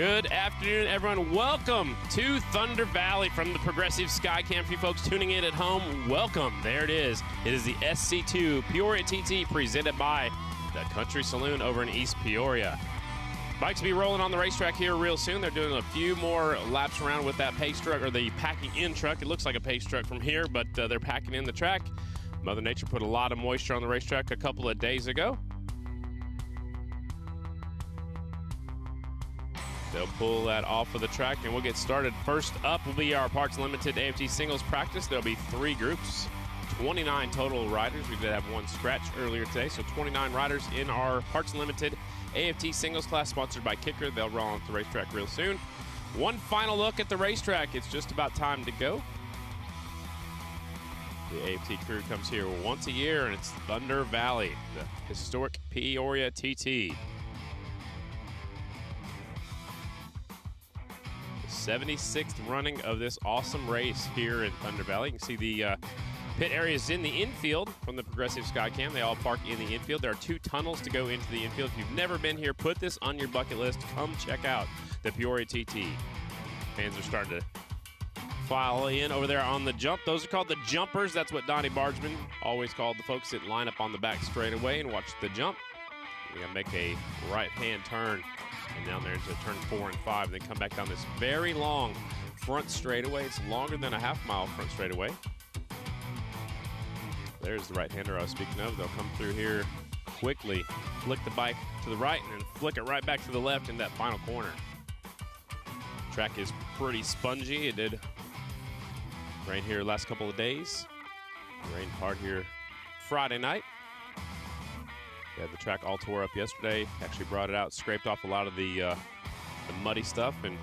Good afternoon, everyone. Welcome to Thunder Valley from the Progressive Skycam. For you folks tuning in at home, welcome. There it is. It is the SC2 Peoria Tt presented by the Country Saloon over in East Peoria. Bikes will be rolling on the racetrack here real soon. They're doing a few more laps around with that pace truck, or the packing in truck. It looks like a pace truck from here, but they're packing in the track. Mother Nature put a lot of moisture on the racetrack a couple of days ago. They'll pull that off of the track, and we'll get started. First up will be our Parts Limited AFT Singles practice. There'll be 3 groups, 29 total riders. We did have one scratch earlier today, so 29 riders in our Parts Limited AFT Singles class, sponsored by Kicker. They'll roll on the racetrack real soon. One final look at the racetrack. It's just about time to go. The AFT crew comes here once a year, and it's Thunder Valley, the historic Peoria Tt. 76th running of this awesome race here in Thunder Valley. You can see the pit areas in the infield from the Progressive Skycam. They all park in the infield. There are 2 tunnels to go into the infield. If you've never been here, put this on your bucket list. Come check out the Peoria Tt. Fans are starting to file in over there on the jump. Those are called the jumpers. That's what Donnie Bargeman always called the folks that line up on the back straightaway and watch the jump. You're going to make a right-hand turn and down there into turn 4 and 5, and then come back down this very long front straightaway. It's longer than a half-mile front straightaway. There's the right-hander I was speaking of. They'll come through here quickly, flick the bike to the right, and then flick it right back to the left in that final corner. Track is pretty spongy. It did rain here the last couple of days. It rained hard here Friday night. We had the track all tore up yesterday. Actually brought it out, scraped off a lot of the muddy stuff, and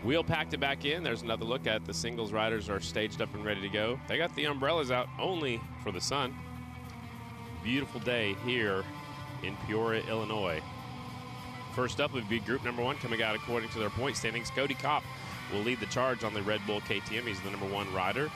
wheel packed it back in. There's another look at the singles riders are staged up and ready to go. They got the umbrellas out only for the sun. Beautiful day here in Peoria, Illinois. First up would be group number 1 coming out according to their point standings. Cody Kopp will lead the charge on the Red Bull KTM. He's the number 1 rider,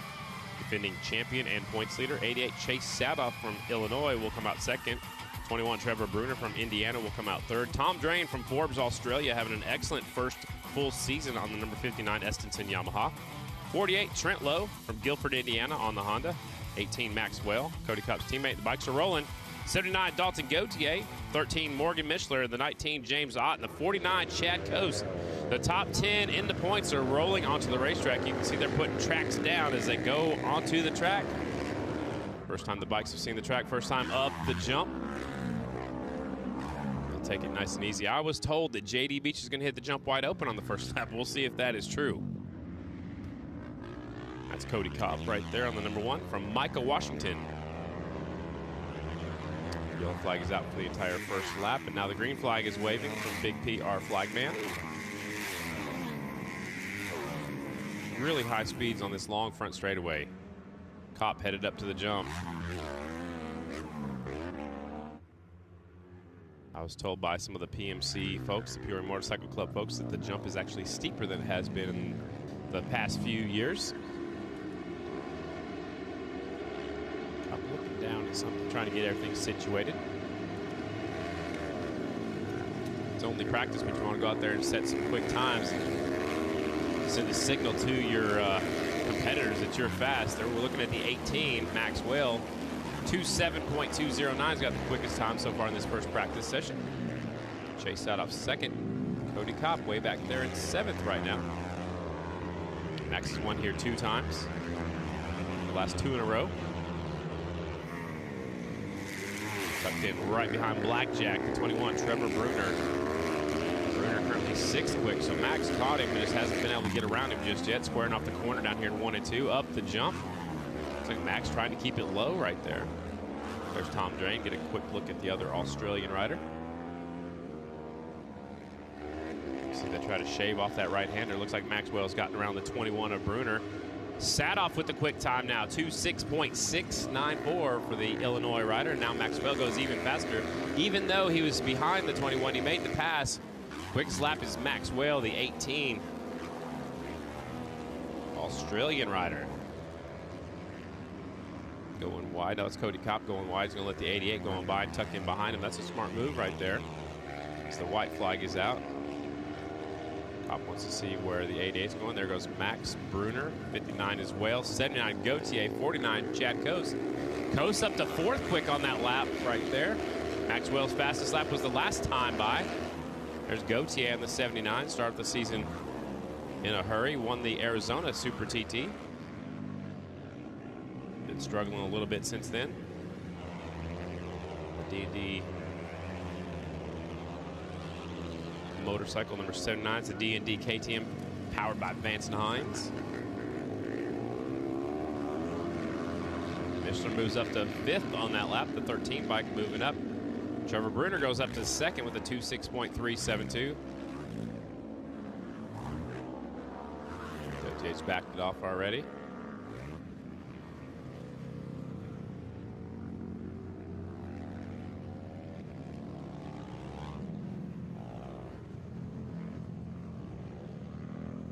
defending champion and points leader. 88 Chase Sadoff from Illinois will come out second. 21 Trevor Bruner from Indiana will come out third. Tom Drain from Forbes, Australia, having an excellent first full season on the number 59 Estenson Yamaha. 48 Trent Lowe from Guilford, Indiana on the Honda. 18 Maxwell, Cody Kopp's teammate. The bikes are rolling. 79 Dalton Gauthier. 13 Morgan Mishler. The 19 James Ott. And the 49 Chad Coast. The top 10 in the points are rolling onto the racetrack. You can see they're putting tracks down as they go onto the track. First time the bikes have seen the track. First time up the jump. Take it nice and easy. I was told that JD Beach is going to hit the jump wide open on the first lap. We'll see if that is true. That's Cody Kopp right there on the number 1 from Micah, Washington. The yellow flag is out for the entire first lap, and now the green flag is waving from Big P, our flagman. Really high speeds on this long front straightaway. Kopp headed up to the jump. I was told by some of the PMC folks, the Peoria Motorcycle Club folks, that the jump is actually steeper than it has been in the past few years. I'm looking down at something, trying to get everything situated. It's only practice, but you want to go out there and set some quick times and send a signal to your competitors that you're fast. We're looking at the 18, Maxwell. 27.209's got the quickest time so far in this first practice session. Chase out off second. Cody Kopp way back there in 7th right now. Max has won here 2 times. The last 2 in a row. Tucked in right behind Blackjack, the 21, Trevor Bruner. Bruner currently 6th quick, so Max caught him and just hasn't been able to get around him just yet. Squaring off the corner down here in 1 and 2. Up the jump. Looks like Max trying to keep it low right there. There's Tom Drain. Get a quick look at the other Australian rider. See, they try to shave off that right-hander. Looks like Maxwell's gotten around the 21 of Bruner. Sadoff with the quick time now, 26.694 for the Illinois rider. Now Maxwell goes even faster. Even though he was behind the 21, he made the pass. Quickest lap is Maxwell, the 18. Australian rider. Going wide. Now it's Cody Kopp going wide. He's going to let the 88 going by and tuck in behind him. That's a smart move right there. As the white flag is out. Top wants to see where the 88's going. There goes Max Bruner, 59 is Wales, 79 Gautier, 49 Chad Coast. Coast up to 4th quick on that lap right there. Max Wales' fastest lap was the last time by. There's Gautier on the 79, started the season in a hurry, won the Arizona Super TT. Been struggling a little bit since then. The D&D motorcycle number 79 is the D&D KTM powered by Vance and Hines. Mishler moves up to 5th on that lap, the 13 bike moving up. Trevor Bruner goes up to 2nd with a 2:06.372. Gautier's backed it off already.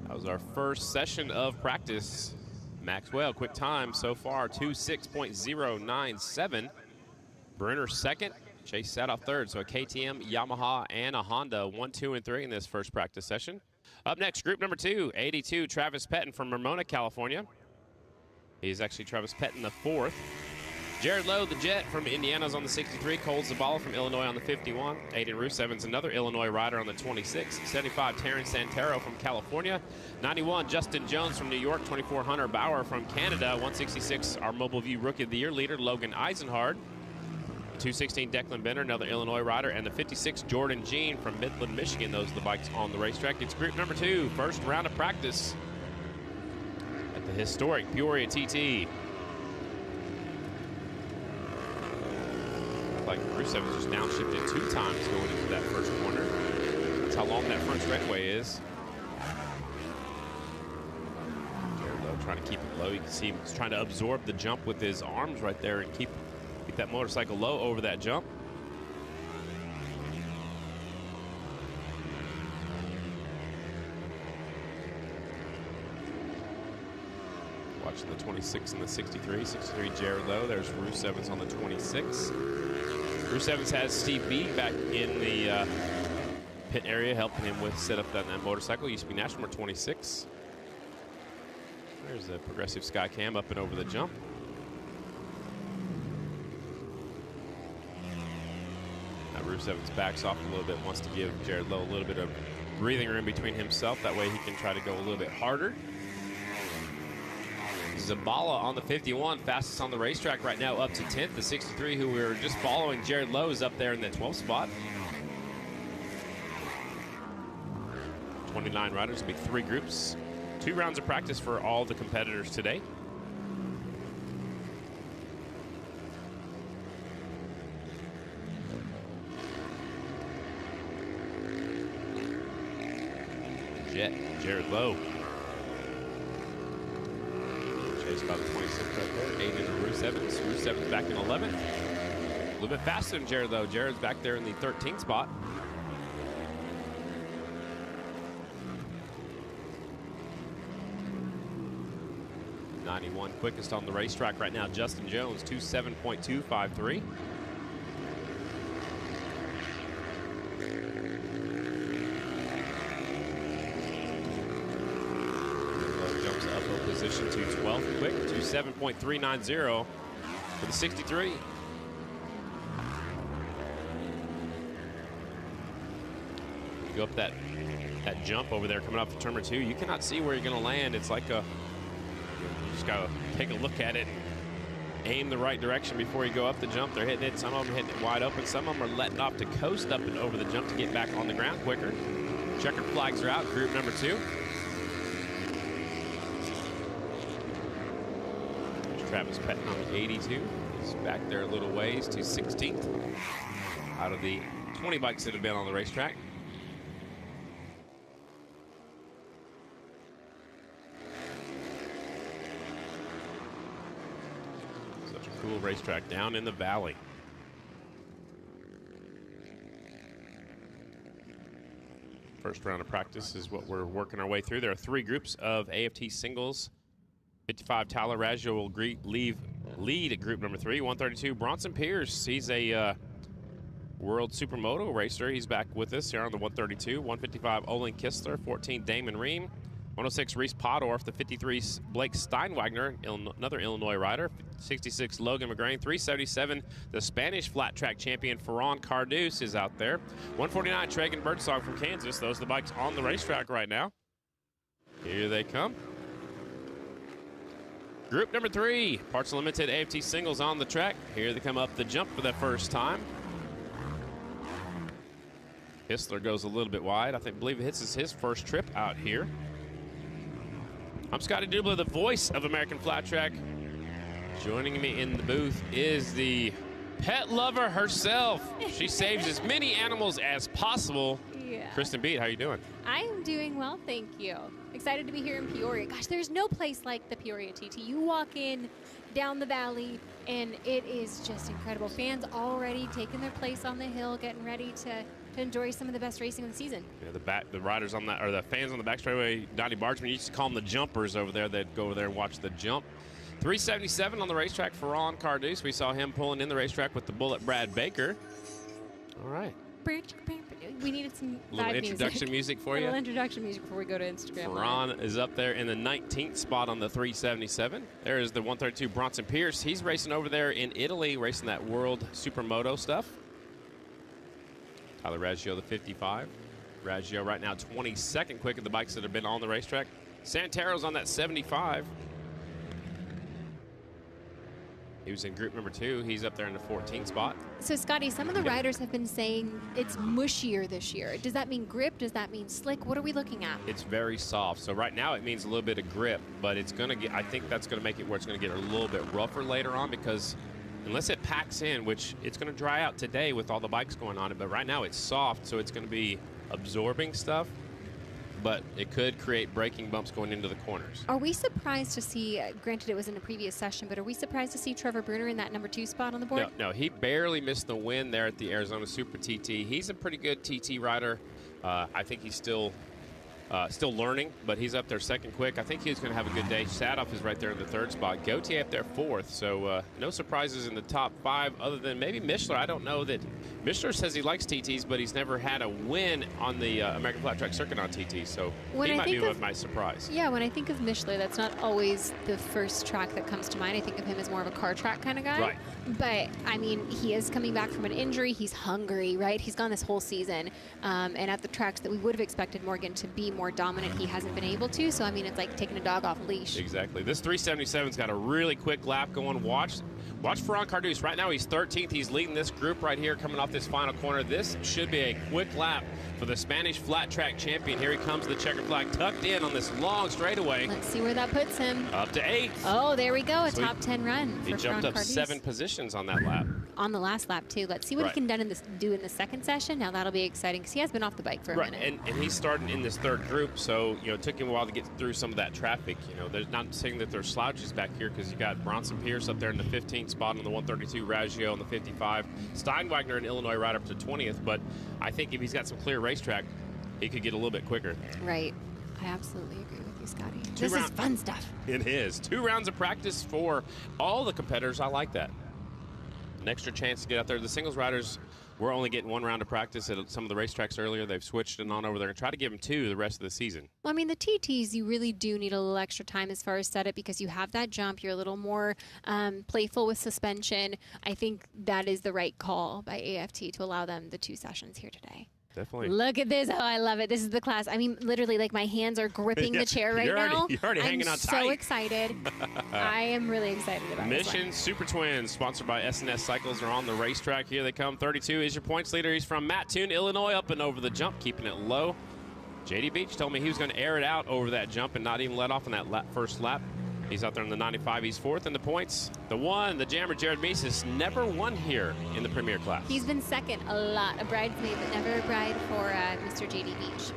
That was our first session of practice. Maxwell, quick time so far, 2:06.097. Bruner 2nd, Chase Sadoff 3rd. So a KTM, Yamaha, and a Honda, 1, 2, and 3 in this first practice session. Up next, group number 2, 82, Travis Pettin from Ramona, California. He's actually Travis Pettin the 4th. Jared Lowe, the Jet from Indiana's on the 63. Cole Zabala from Illinois on the 51. Aiden Rusevens, another Illinois rider on the 26. 75, Terrence Santero from California. 91, Justin Jones from New York. 24, Hunter Bauer from Canada. 166, our Mobile View Rookie of the Year leader, Logan Eisenhard. 216, Declan Bender, another Illinois rider. And the 56, Jordan Jean from Midland, Michigan. Those are the bikes on the racetrack. It's group number 2, first round of practice at the historic Peoria Tt. Like Rusev's just downshifted 2 times going into that first corner. That's how long that front straightaway is. Jared Lowe trying to keep it low. You can see him trying to absorb the jump with his arms right there and keep that motorcycle low over that jump. Watching the 26 and the 63. 63 Jared Lowe. There's Rusev's on the 26. Rusev's has Steve B back in the pit area, helping him with set up that motorcycle. Used to be national number 26. There's a progressive sky cam up and over the jump. Now Rusev's backs off a little bit, wants to give Jared Lowe a little bit of breathing room between himself. That way he can try to go a little bit harder. Zabala on the 51, fastest on the racetrack right now, up to 10th. The 63, who we were just following, Jared Lowe, is up there in the 12th spot. 29 riders, will be 3 groups. 2 rounds of practice for all the competitors today. Jet, Jared Lowe. About the 26th right there. Aiden Rusevens. Rusevens back in 11th. A little bit faster than Jared, though. Jared's back there in the 13th spot. '91 quickest on the racetrack right now. Justin Jones, 2:07.253. Position to 12th quick, 2:07.390 for the 63. You go up that jump over there coming off the turn number 2. You cannot see where you're going to land. It's like you just got to take a look at it, aim the right direction before you go up the jump. They're hitting it. Some of them hitting it wide open. Some of them are letting off to coast up and over the jump to get back on the ground quicker. Checkered flags are out. Group number 2. Travis Pettin on the 82. He's back there a little ways to 16th out of the 20 bikes that have been on the racetrack. Such a cool racetrack down in the valley. First round of practice is what we're working our way through. There are 3 groups of AFT singles. 55, Tyler Raggio will lead at group number 3. 132, Bronson Pierce. He's a World Supermoto racer. He's back with us here on the 132. 155, Olin Kistler. 14, Damon Ream. 106, Reese Podorf. The 53, Blake Steinwagner, another Illinois rider. 66, Logan McGrain. 377, the Spanish flat track champion, Ferran Cardus, is out there. 149, Tragan Birdsong from Kansas. Those are the bikes on the racetrack right now. Here they come. Group number 3, Parts Limited AFT singles on the track. Here they come up the jump for the first time. Kistler goes a little bit wide. I believe this is his first trip out here. I'm Scotty Dubler, the voice of American Flat Track. Joining me in the booth is the pet lover herself. She saves as many animals as possible. Yeah. Kristen Beat, how you doing? I am doing well, thank you. Excited to be here in Peoria. Gosh, there's no place like the Peoria Tt. You walk in down the valley, and it is just incredible. Fans already taking their place on the hill, getting ready to enjoy some of the best racing of the season. Yeah, the riders on that, or the fans on the back straightaway, Donnie Bargeman used to call them the jumpers over there. They'd go over there and watch the jump. 377 on the racetrack for Ferran Cardus. We saw him pulling in the racetrack with the Bullet Brad Baker. All right. We needed some little introduction music for you. A little introduction music before we go to Instagram. Ferran is up there in the 19th spot on the 377. There is the 132 Bronson Pierce. He's racing over there in Italy, racing that World Supermoto stuff. Tyler Raggio, the 55. Raggio right now 22nd quick of the bikes that have been on the racetrack. Santaro's on that 75. He was in group number 2. He's up there in the 14th spot. So, Scotty, some of the riders have been saying it's mushier this year. Does that mean grip? Does that mean slick? What are we looking at? It's very soft. So right now it means a little bit of grip, but it's going to get, I think that's going to make it where it's going to get a little bit rougher later on, because unless it packs in, which it's going to dry out today with all the bikes going on it, but right now it's soft, so it's going to be absorbing stuff, but it could create braking bumps going into the corners. Are we surprised to see, granted it was in a previous session, but are we surprised to see Trevor Bruner in that number 2 spot on the board? No, he barely missed the win there at the Arizona Super TT. He's a pretty good TT rider. I think he's still learning, but he's up there second quick. I think he's going to have a good day. Sadoff is right there in the 3rd spot. Gautier up there 4th, so no surprises in the top 5 other than maybe Mishler. I don't know that. Mishler says he likes TTs, but he's never had a win on the American Flat Track circuit on TT, so he might be my surprise. Yeah, when I think of Mishler, that's not always the first track that comes to mind. I think of him as more of a car track kind of guy. Right. But, I mean, he is coming back from an injury. He's hungry, right? He's gone this whole season. And at the tracks that we would have expected Morgan to be more dominant, he hasn't been able to. So, I mean, it's like taking a dog off a leash. Exactly. This 377's got a really quick lap going. Watch Ferran Cardus. Right now he's 13th. He's leading this group right here coming off this final corner. This should be a quick lap for the Spanish flat track champion. Here he comes, the checker flag tucked in on this long straightaway. Let's see where that puts him. Up to 8th. Oh, there we go. A top 10 run. He jumped up 7 positions on that lap. On the last lap, too. Let's see what he can do in the second session. Now, that'll be exciting because he has been off the bike for a minute. And he's starting in this 3rd group, so, you know, it took him a while to get through some of that traffic. You know, there's not saying that there's slouches back here because you got Bronson Pierce up there in the 15th spot on the 132, Raggio on the 55, Steinwagner, an Illinois rider, up to 20th. But I think if he's got some clear racetrack, he could get a little bit quicker. Right. I absolutely agree with you, Scotty. This is fun stuff. It is. 2 rounds of practice for all the competitors. I like that. An extra chance to get out there. The singles riders, we're only getting 1 round of practice at some of the racetracks earlier. They've switched it on over there and try to give them 2 the rest of the season. Well, I mean, the TTs, you really do need a little extra time as far as setup because you have that jump. You're a little more playful with suspension. I think that is the right call by AFT to allow them the 2 sessions here today. Definitely. Look at this. Oh, I love it. This is the class. I mean, literally, like, my hands are gripping the chair right now. You're already hanging on tight. I'm so excited. I am really excited about this Mission Super Twins, sponsored by SNS Cycles, are on the racetrack. Here they come. 32 is your points leader. He's from Mattoon, Illinois, up and over the jump, keeping it low. JD Beach told me he was going to air it out over that jump and not even let off on that first lap. He's out there in the 95. He's 4th in the points. The jammer, Jared Meese, has never won here in the Premier class. He's been second a lot. A bridesmaid, but never a bride for Mr. JD Beach.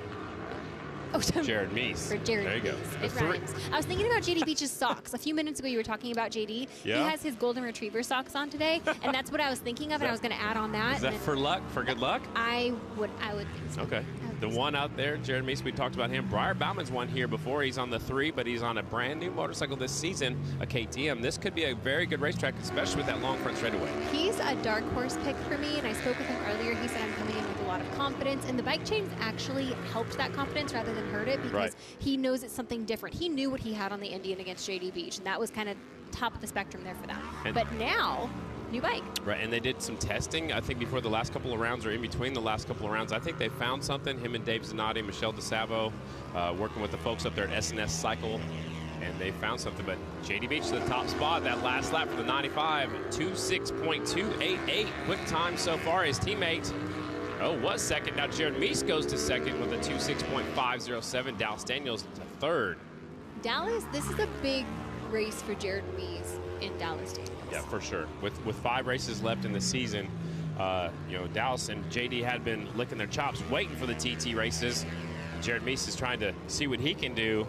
Oh, Jared Meese. For Jared there you go. It rhymes. I was thinking about JD Beach's socks. A few minutes ago, you were talking about JD. Yeah. He has his golden retriever socks on today, and that's what I was thinking of, and I was going to add on that. Is that for luck? For good luck? I would think so. Okay. The one out there, Jared Meese, we talked about him. Briar Bauman's won here before. He's on the 3, but he's on a brand new motorcycle this season, a KTM. This could be a very good racetrack, especially with that long front straightaway. He's a dark horse pick for me, and I spoke with him earlier. He said I'm coming in with a lot of confidence, and the bike chains actually helped that confidence rather than hurt it because he knows it's something different. He knew what he had on the Indian against JD Beach, and that was kind of top of the spectrum there for them. But now, new bike. Right, and they did some testing, I think, before the last couple of rounds or in between the last couple of rounds. I think they found something, him and Dave Zanotti, Michelle DeSavo, working with the folks up there at S&S Cycle, and they found something. But JD Beach to the top spot, that last lap for the 95, 26.288. Quick time so far. His teammate, was second. Now Jared Meese goes to second with a 26.507. Dallas Daniels to third. Dallas, this is a big race for Jared Meese in Dallas Daniels. Yeah, for sure. With 5 races left in the season, Dallas and JD had been licking their chops waiting for the TT races. Jared Meese is trying to see what he can do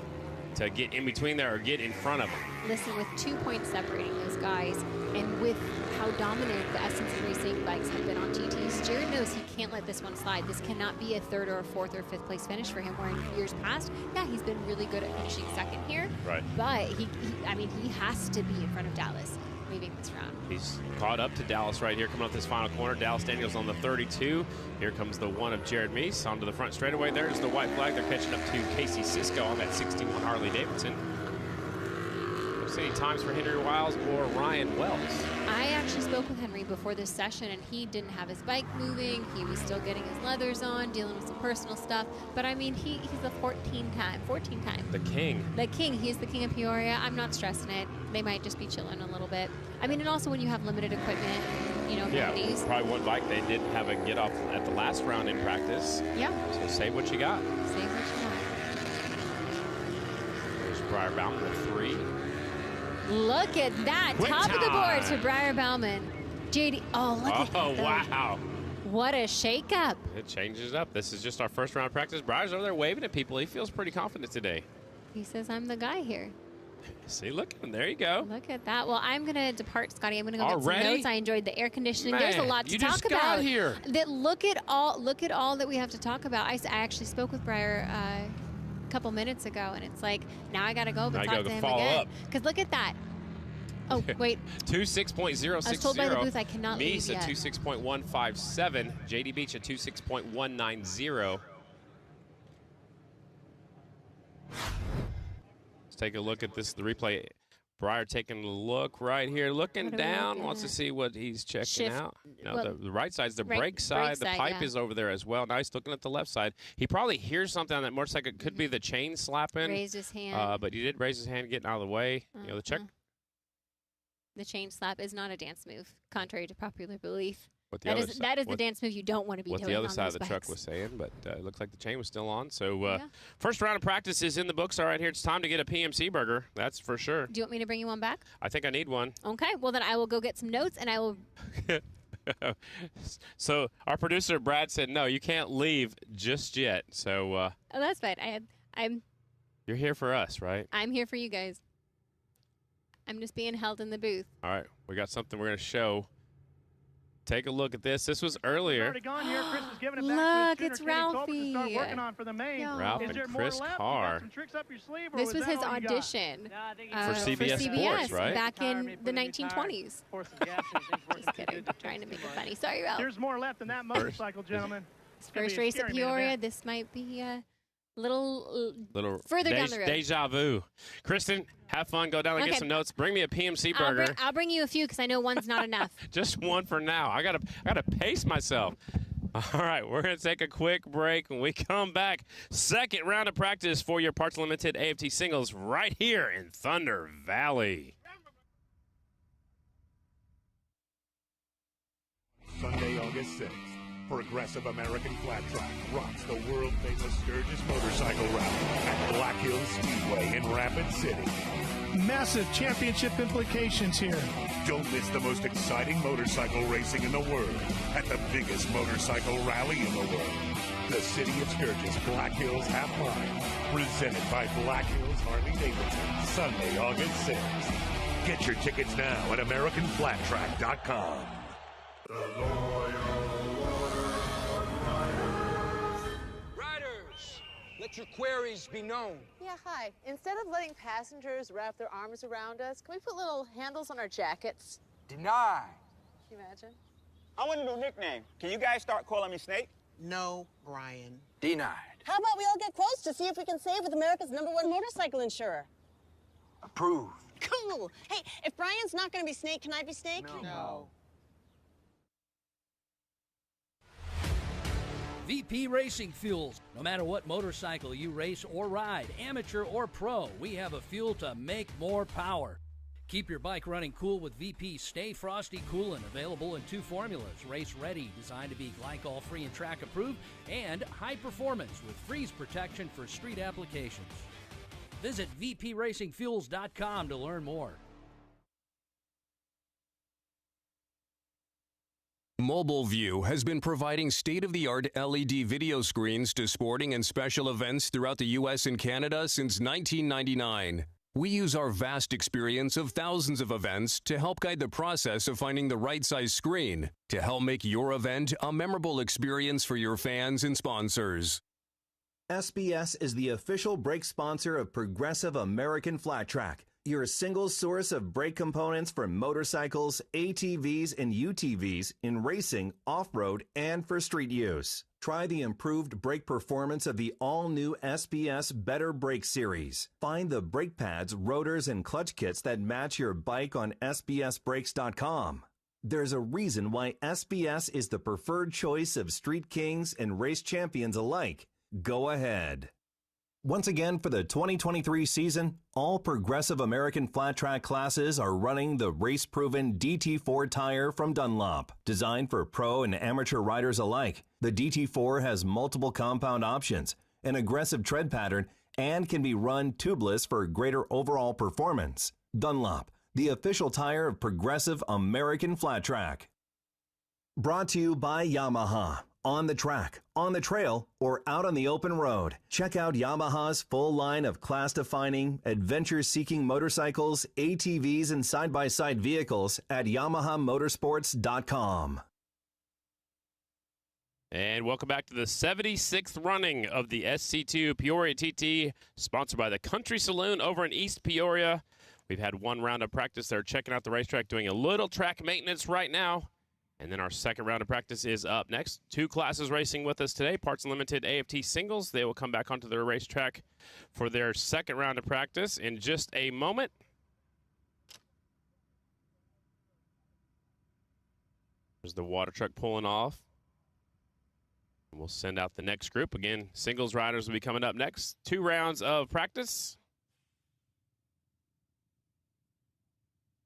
to get in between there or get in front of them. Listen, with 2 points separating those guys, and with how dominant the Essence Racing bikes have been on TTs, Jared knows he can't let this one slide. This cannot be a 3rd or a 4th or 5th place finish for him, where in years past, yeah, he's been really good at finishing second here. Right. But he has to be in front of Dallas leaving this round. He's caught up to Dallas right here, coming up this final corner. Dallas Daniels on the 32. Here comes the 1 of Jared Meese onto the front straightaway. There's the white flag. They're catching up to Casey Sisko on that 61 Harley-Davidson. Any times for Henry Wiles or Ryan Wells? I actually spoke with Henry before this session, and he didn't have his bike moving. He was still getting his leathers on, dealing with some personal stuff. But I mean, he's a 14 time. The king. The king. He's the king of Peoria. I'm not stressing it. They might just be chilling a little bit. I mean, and also when you have limited equipment, amenities. Yeah, probably one bike they didn't have a get off at the last round in practice. Yeah. So save what you got. Save what you got. There's Briar Bauman with 3. Look at that. Quick Top time. of the board to Briar Bauman. JD. Oh, look at that. Oh, wow. What a shakeup. It changes up. This is just our first round of practice. Briar's over there waving at people. He feels pretty confident today. He says, I'm the guy here. See, look, there you go. Look at that. Well, I'm going to depart, Scotty. I'm going to go Already? get some notes. I enjoyed the air conditioning. Man, There's a lot to talk about. You just got here. Look at all that we have to talk about. I actually spoke with Briar a couple minutes ago, and it's like, now I got to go but talk to him again. Because look at that. Oh, wait. 26.060. I was told by the booth I cannot leave Meese at 26.157. JD Beach at 26.190. Let's take a look at this, the replay. Briar taking a look right here, looking down, wants to see what he's checking out. No, well, the right side's the brake side. The pipe is over there as well. Now he's looking at the left side. He probably hears something on that motorcycle. It could be the chain slapping. Raised his hand. But he did raise his hand, getting out of the way. The check. The chain slap is not a dance move, contrary to popular belief. That is the dance move you don't want to be doing. What the other side of the bikes. truck was saying, but it looked like the chain was still on. So first round of practice is in the books. All right, here it's time to get a PMC burger. That's for sure. Do you want me to bring you one back? I think I need one. Okay, well then I will go get some notes and I will. So our producer Brad said, no, you can't leave just yet. So. Oh, that's fine. I'm. You're here for us, right? I'm here for you guys. I'm just being held in the booth. All right, we got something we're going to show. Take a look at this. This was earlier. Look, it's Ralphie. Ralph and Chris Carr. This was his audition for CBS Sports, right? Back in the 1920s. Just kidding. Trying to make it funny. Sorry, Ralph. There's more left in that motorcycle, gentlemen. First race at Peoria. This might be a little further down the road. Deja vu. Kristen, have fun. Go down and get some notes. Bring me a PMC burger. I'll bring you a few because I know one's not enough. Just one for now. I gotta pace myself. All right, we're gonna take a quick break. When we come back, second round of practice for your Parts Limited AFT singles right here in Thunder Valley. Sunday, August 6th. Progressive American Flat Track rocks the world-famous Sturgis Motorcycle Rally at Black Hills Speedway in Rapid City. Massive championship implications here. Don't miss the most exciting motorcycle racing in the world at the biggest motorcycle rally in the world. The City of Sturgis Black Hills Half Mile, presented by Black Hills Harley-Davidson, Sunday, August 6th. Get your tickets now at AmericanFlatTrack.com. Riders, Let your queries be known. Yeah, hi. Instead of letting passengers wrap their arms around us, can we put little handles on our jackets? Denied. Can you imagine? I want a new nickname. Can you guys start calling me Snake? No, Brian. Denied. How about we all get quotes to see if we can save with America's #1 motorcycle insurer? Approved. Cool. Hey, if Brian's not going to be Snake, can I be Snake? No. VP Racing Fuels. No matter what motorcycle you race or ride, amateur or pro, we have a fuel to make more power. Keep your bike running cool with VP Stay Frosty Coolant, available in 2 formulas: race ready, designed to be glycol free and track approved, and high performance with freeze protection for street applications. Visit vpracingfuels.com to learn more. Mobile View has been providing state-of-the-art LED video screens to sporting and special events throughout the U.S. and Canada since 1999. We use our vast experience of thousands of events to help guide the process of finding the right size screen to help make your event a memorable experience for your fans and sponsors. SBS is the official brake sponsor of Progressive American Flat Track, your single source of brake components for motorcycles, ATVs, and UTVs in racing, off-road, and for street use. Try the improved brake performance of the all-new SBS Better Brake Series. Find the brake pads, rotors, and clutch kits that match your bike on sbsbrakes.com. There's a reason why SBS is the preferred choice of street kings and race champions alike. Go ahead. Once again, for the 2023 season, all Progressive American Flat Track classes are running the race-proven DT4 tire from Dunlop. Designed for pro and amateur riders alike, the DT4 has multiple compound options, an aggressive tread pattern, and can be run tubeless for greater overall performance. Dunlop, the official tire of Progressive American Flat Track. Brought to you by Yamaha. On the track, on the trail, or out on the open road, check out Yamaha's full line of class-defining, adventure-seeking motorcycles, ATVs, and side-by-side vehicles at YamahaMotorsports.com. And welcome back to the 76th running of the SC2 Peoria Tt, sponsored by the Country Saloon over in East Peoria. We've had 1 round of practice. They're checking out the racetrack, doing a little track maintenance right now. And then our second round of practice is up next. 2 classes racing with us today. Parts Unlimited AFT singles. They will come back onto their racetrack for their second round of practice in just a moment. There's the water truck pulling off. And we'll send out the next group. Again, singles riders will be coming up next. 2 rounds of practice.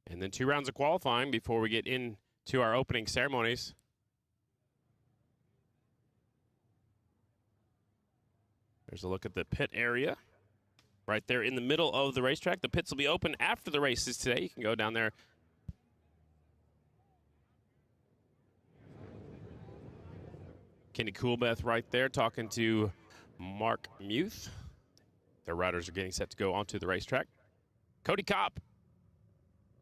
And then 2 rounds of qualifying before we get into our opening ceremonies. There's a look at the pit area right there in the middle of the racetrack. The pits will be open after the races today. You can go down there. Kenny Coolbeth right there talking to Mark Muth. Their riders are getting set to go onto the racetrack. Cody Kopp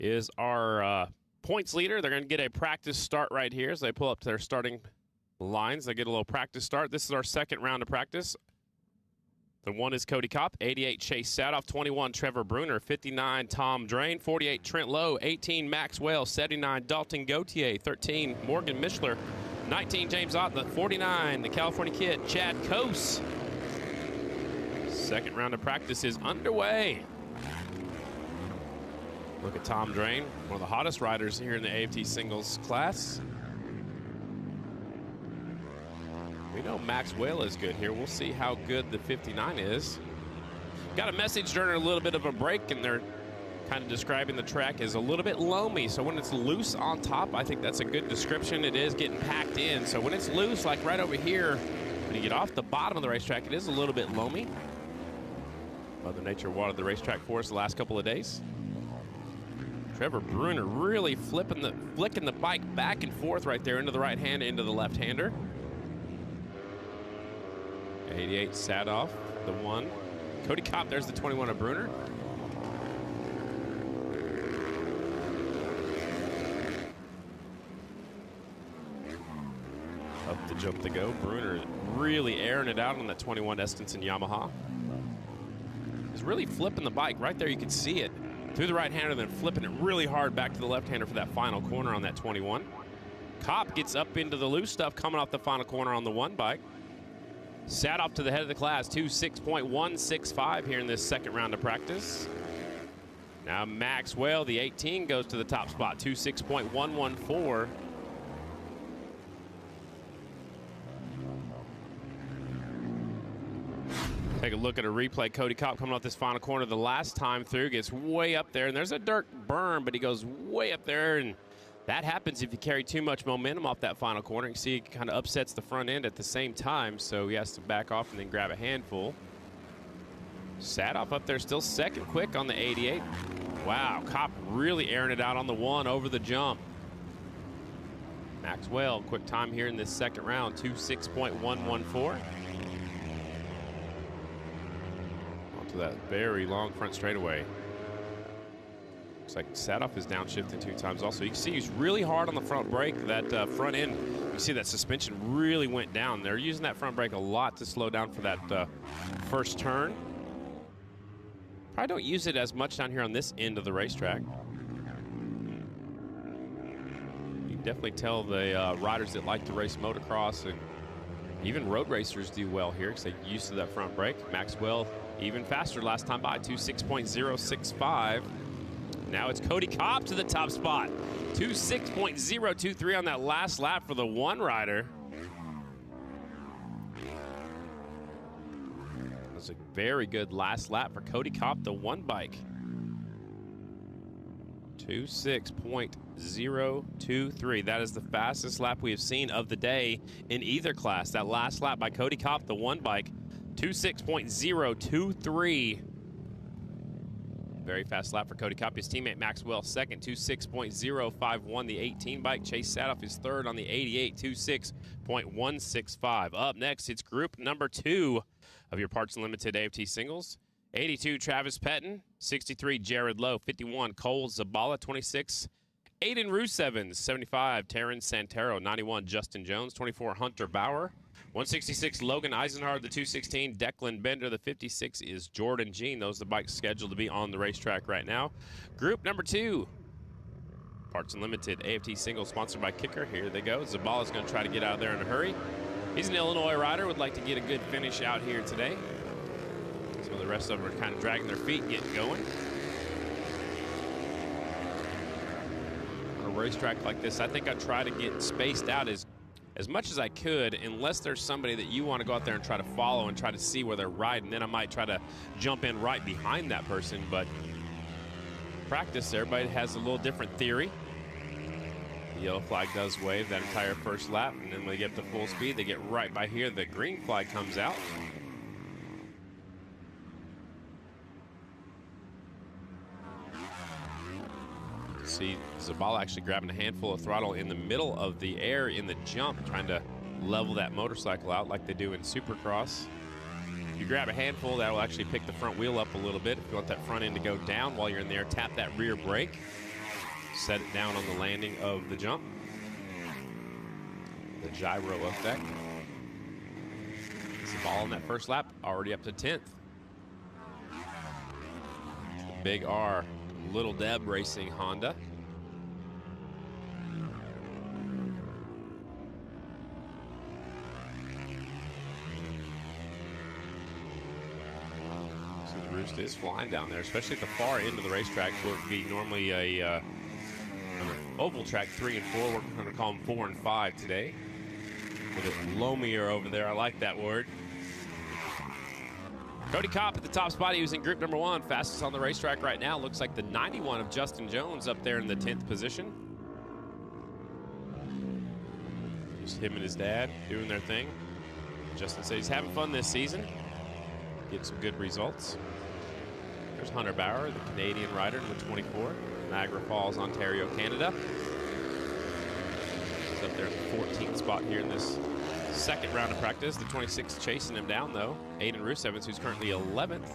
is our points leader. They're going to get a practice start right here as they pull up to their starting lines. They get a little practice start. This is our second round of practice. The 1 is Cody Kopp, 88 Chase Sadoff, 21 Trevor Bruner, 59 Tom Drain, 48 Trent Lowe, 18 Max Wales, 79 Dalton Gauthier, 13 Morgan Mishler, 19 James Ottman, 49 the California Kid Chad Coase. Second round of practice is underway. Look at Tom Drain, one of the hottest riders here in the AFT singles class. We know Max Whale is good here. We'll see how good the 59 is. Got a message during a little bit of a break, and they're kind of describing the track as a little bit loamy. So when it's loose on top, I think that's a good description. It is getting packed in. So when it's loose, like right over here, when you get off the bottom of the racetrack, it is a little bit loamy. Mother Nature watered the racetrack for us the last couple of days. Trevor Bruner really flicking the bike back and forth right there into the right hand, into the left-hander. 88 Sadoff, the 1. Cody Kopp, there's the 21 of Bruner. Of the jump to go. Bruner really airing it out on that 21 Estenson Yamaha. He's really flipping the bike. Right there, you can see it. Through the right-hander, then flipping it really hard back to the left-hander for that final corner on that 21. Kopp gets up into the loose stuff coming off the final corner on the one bike. Sat off to the head of the class, 2:06.165 here in this second round of practice. Now Maxwell, the 18, goes to the top spot, 2:06.114. Take a look at a replay. Cody Kopp coming off this final corner the last time through, gets way up there, and there's a dirt berm, but he goes way up there, and that happens if you carry too much momentum off that final corner. You can see it kind of upsets the front end at the same time, so he has to back off and then grab a handful. Sadoff up there still second quick on the 88. Wow, Kopp really airing it out on the one over the jump. Maxwell, quick time here in this second round, 2:06.114. Onto that very long front straightaway. Looks like Sadoff is downshifting 2 times also. You can see he's really hard on the front brake. That front end, you see that suspension really went down. They're using that front brake a lot to slow down for that first turn. Probably don't use it as much down here on this end of the racetrack. You can definitely tell the riders that like to race motocross and even road racers do well here because they're used to that front brake. Maxwell even faster last time by, 2:06.065. Now it's Cody Kopp to the top spot. 2:06.023 on that last lap for the one rider. That's a very good last lap for Cody Kopp, the one bike. 2:06.023. That is the fastest lap we have seen of the day in either class. That last lap by Cody Kopp, the one bike, 2:06.023. Very fast lap for Cody Kopp. His teammate Maxwell second, 2:06.051. The 18 bike. Chase Sadoff is third on the 88, 2:06.165. Up next, it's group number 2 of your Parts Unlimited AFT singles. 82, Travis Pettin. 63, Jared Lowe. 51, Cole Zabala. 26, Aiden Rusevens. 75, Terran Santero. 91, Justin Jones. 24, Hunter Bauer. 166, Logan Eisenhard. The 216, Declan Bender. The 56 is Jordan Jean. Those are the bikes scheduled to be on the racetrack right now. Group number 2, Parts Unlimited AFT single, sponsored by Kicker. Here they go. Zabala's going to try to get out of there in a hurry. He's an Illinois rider, would like to get a good finish out here today. So the rest of them are kind of dragging their feet, getting going. On a racetrack like this, I think I try to get spaced out as much as I could, unless there's somebody that you want to go out there and try to follow and try to see where they're riding. Then I might try to jump in right behind that person. But practice, everybody has a little different theory. The yellow flag does wave that entire first lap, and then when they get up to full speed, they get right by here. The green flag comes out. See Zabala actually grabbing a handful of throttle in the middle of the air in the jump, trying to level that motorcycle out like they do in Supercross. If you grab a handful, that will actually pick the front wheel up a little bit. If you want that front end to go down while you're in there, tap that rear brake. Set it down on the landing of the jump. The gyro effect. Zabala in that first lap, already up to 10th. Big R. Little Deb Racing Honda. So the roost is flying down there, especially at the far end of the racetrack, where it would be normally a oval track 3 and 4. We're going to call them 4 and 5 today. A little bit loamier over there. I like that word. Cody Kopp at the top spot. He was in group number 1, fastest on the racetrack right now. Looks like the 91 of Justin Jones up there in the 10th position. Just him and his dad doing their thing. Justin said he's having fun this season. Get some good results. There's Hunter Bauer, the Canadian rider, number 24. Niagara Falls, Ontario, Canada. He's up there in the 14th spot here in this second round of practice. The 26 chasing him down, though. Aiden Rusevens, who's currently 11th.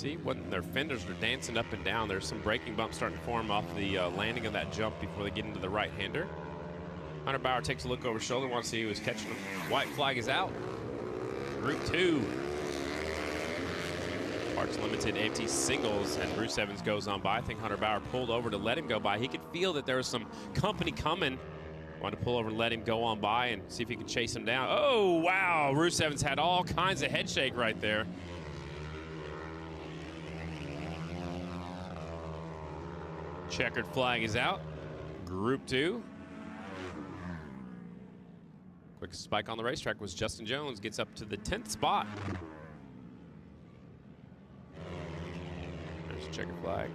see when their fenders are dancing up and down. There's some braking bumps starting to form off the landing of that jump before they get into the right-hander. Hunter Bauer takes a look over his shoulder, wants to see who was catching him. White flag is out. Group 2. Parts Limited AFT singles, and Bruce Evans goes on by. I think Hunter Bauer pulled over to let him go by. He could feel that there was some company coming. Wanted to pull over and let him go on by and see if he could chase him down. Oh, wow. Bruce Evans had all kinds of head shake right there. Checkered flag is out. Group 2. Quickest spike on the racetrack was Justin Jones. Gets up to the 10th spot. There's a checkered flag.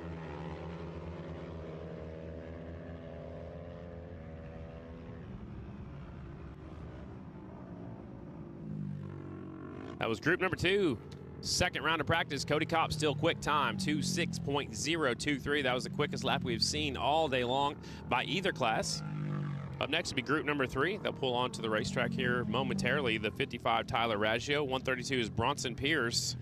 That was group number 2. Second round of practice. Cody Kopp still quick time, 2:06.023. That was the quickest lap we've seen all day long by either class. Up next will be group number 3. They'll pull onto the racetrack here momentarily. The 55 Tyler Raggio, 132 is Bronson Pierce,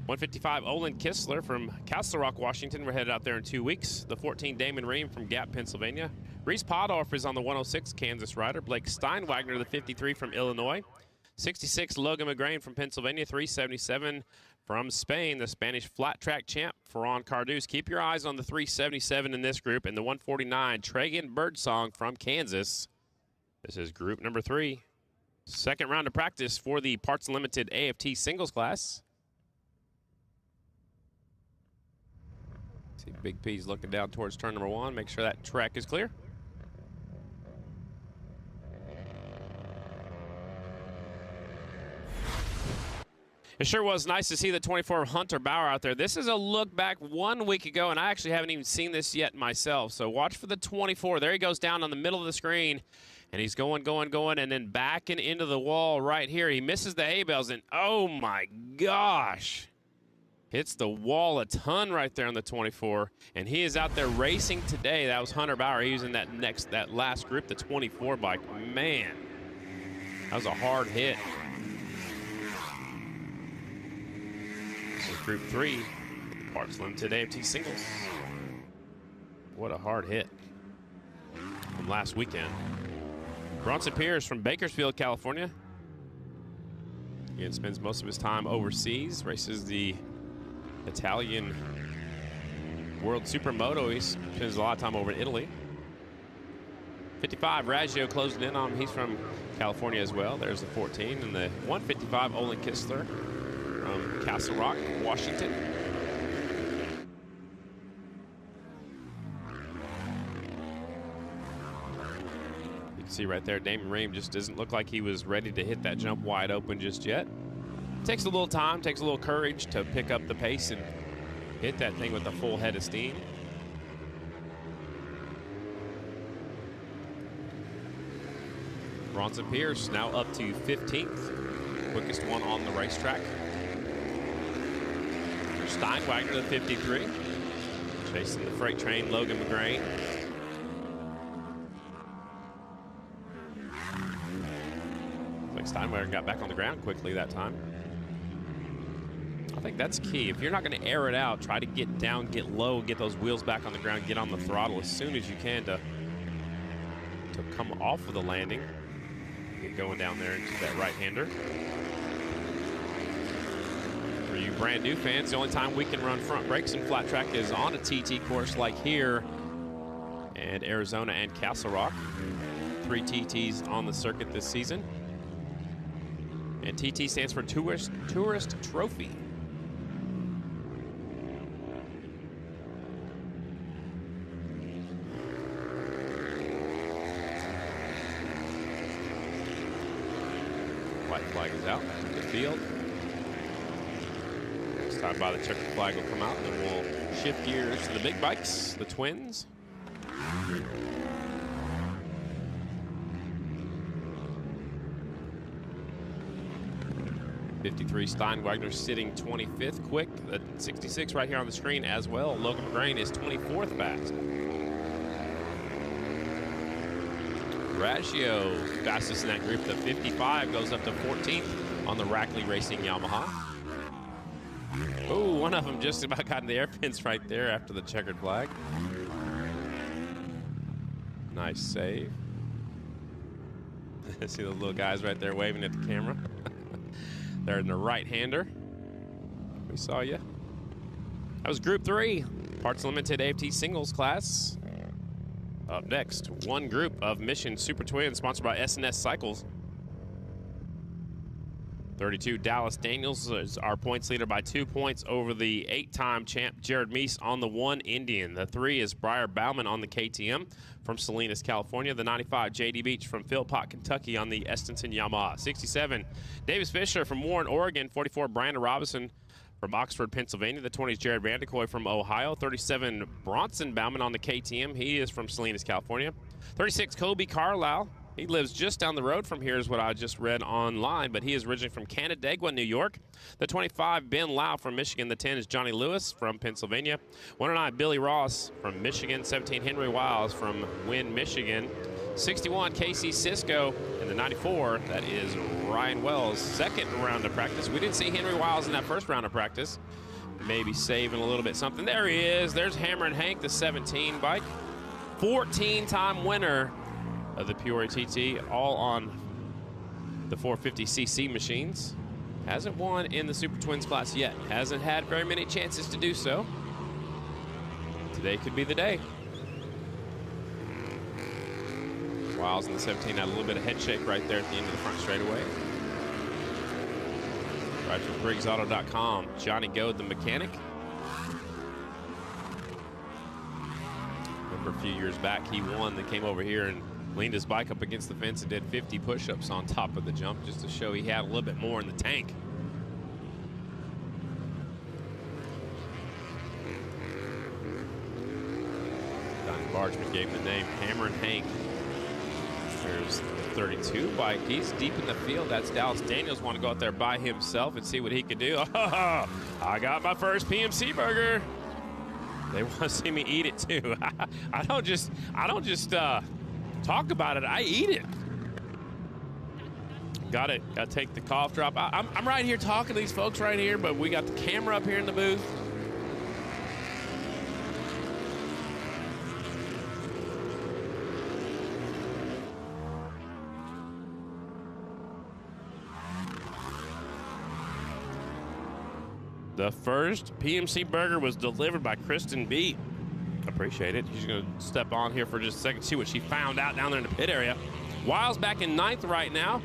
155 Olin Kistler from Castle Rock, Washington. We're headed out there in 2 weeks. The 14 Damon Ream from Gap, Pennsylvania. Reese Podolf is on the 106 Kansas rider. Blake Steinwagner, the 53 from Illinois. 66 Logan McGrain from Pennsylvania. 377 from Spain, the Spanish flat track champ, Ferran Carduz. Keep your eyes on the 377 in this group, and the 149, Tragan Birdsong from Kansas. This is group number 3. Second round of practice for the Parts Limited AFT singles class. See Big P's looking down towards turn number 1. Make sure that track is clear. It sure was nice to see the 24 Hunter Bauer out there. This is a look back 1 week ago, and I actually haven't even seen this yet myself. So watch for the 24. There he goes down on the middle of the screen, and he's going, and then backing into the wall right here. He misses the hay bales, and oh my gosh. Hits the wall a ton right there on the 24, and he is out there racing today. That was Hunter Bauer. He was in that last group, the 24 bike. Man, that was a hard hit. Group 3, Parts Limited AFT singles. What a hard hit from last weekend. Bronson Pierce from Bakersfield, California. Again, spends most of his time overseas, races the Italian World Supermoto. He spends a lot of time over in Italy. 55, Raggio closing in on him. He's from California as well. There's the 14, and the 155, Olin Kistler from Castle Rock, Washington. You can see right there, Damon Ream just doesn't look like he was ready to hit that jump wide open just yet. Takes a little time, takes a little courage to pick up the pace and hit that thing with a full head of steam. Bronson Pierce now up to 15th, quickest one on the racetrack. Steinwagner, the 53. Chasing the freight train, Logan McGrain. Looks like Steinwagner got back on the ground quickly that time. I think that's key. If you're not going to air it out, try to get down, get low, get those wheels back on the ground, get on the throttle as soon as you can to come off of the landing. Get going down there into that right-hander. For you brand new fans, the only time we can run front brakes in flat track is on a TT course like here and Arizona and Castle Rock. 3 TTs on the circuit this season. And TT stands for Tourist Trophy. White flag is out to the field. Next time by the checkered flag will come out, and then we'll shift gears to the big bikes, the twins. 53 Steinwagner sitting 25th quick. The 66 right here on the screen as well. Logan McGrain is 24th fast. Raggio fastest in that group. The 55 goes up to 14th on the Rackley Racing Yamaha. Oh, one of them just about got in the air fence right there after the checkered flag. Nice save. See the little guys right there waving at the camera? They're in the right-hander. We saw you. That was Group 3, Parts Limited AFT Singles class. Up next, one group of Mission Super Twins, sponsored by S&S Cycles. 32, Dallas Daniels is our points leader by 2 points over the 8-time champ Jared Meese on the 1 Indian. The 3 is Briar Bauman on the KTM from Salinas, California. The 95, JD Beach from Philpott, Kentucky on the Estenson Yamaha. 67, Davis Fisher from Warren, Oregon. 44, Brandon Robinson from Oxford, Pennsylvania. The 20 is Jared Vanderkoy from Ohio. 37, Bronson Bauman on the KTM. He is from Salinas, California. 36, Kobe Carlisle. He lives just down the road from here is what I just read online, but he is originally from Canandaigua, New York. The 25, Ben Lau from Michigan. The 10 is Johnny Lewis from Pennsylvania. 109, Billy Ross from Michigan. 17, Henry Wiles from Wynn, Michigan. 61, Casey Cisco. And the 94, that is Ryan Wells. Second round of practice. We didn't see Henry Wiles in that first round of practice. Maybe saving a little bit something. There he is. There's Hammerin' Hank, the 17 bike. 14-time winner of the Peoria Tt, all on the 450cc machines. Hasn't won in the Super Twins class yet. Hasn't had very many chances to do so. Today could be the day. Wiles in the 17 had a little bit of head shake right there at the end of the front straightaway. Right from BriggsAuto.com, Johnny Goad, the mechanic. Remember a few years back, he won. They came over here and leaned his bike up against the fence and did 50 push-ups on top of the jump just to show he had a little bit more in the tank. Donnie Bargeman gave him the name Hammerin' Hank. There's the 32 bike. He's deep in the field. That's Dallas Daniels. Want to go out there by himself and see what he can do. Oh, I got my first PMC burger. They want to see me eat it too. I don't just talk about it, I eat it. Got to take the cough drop. I'm right here talking to these folks right here, but we got the camera up here in the booth. The first PMC burger was delivered by Kristen B. Appreciate it. She's going to step on here for just a second, see what she found out down there in the pit area. Wiles back in 9th right now.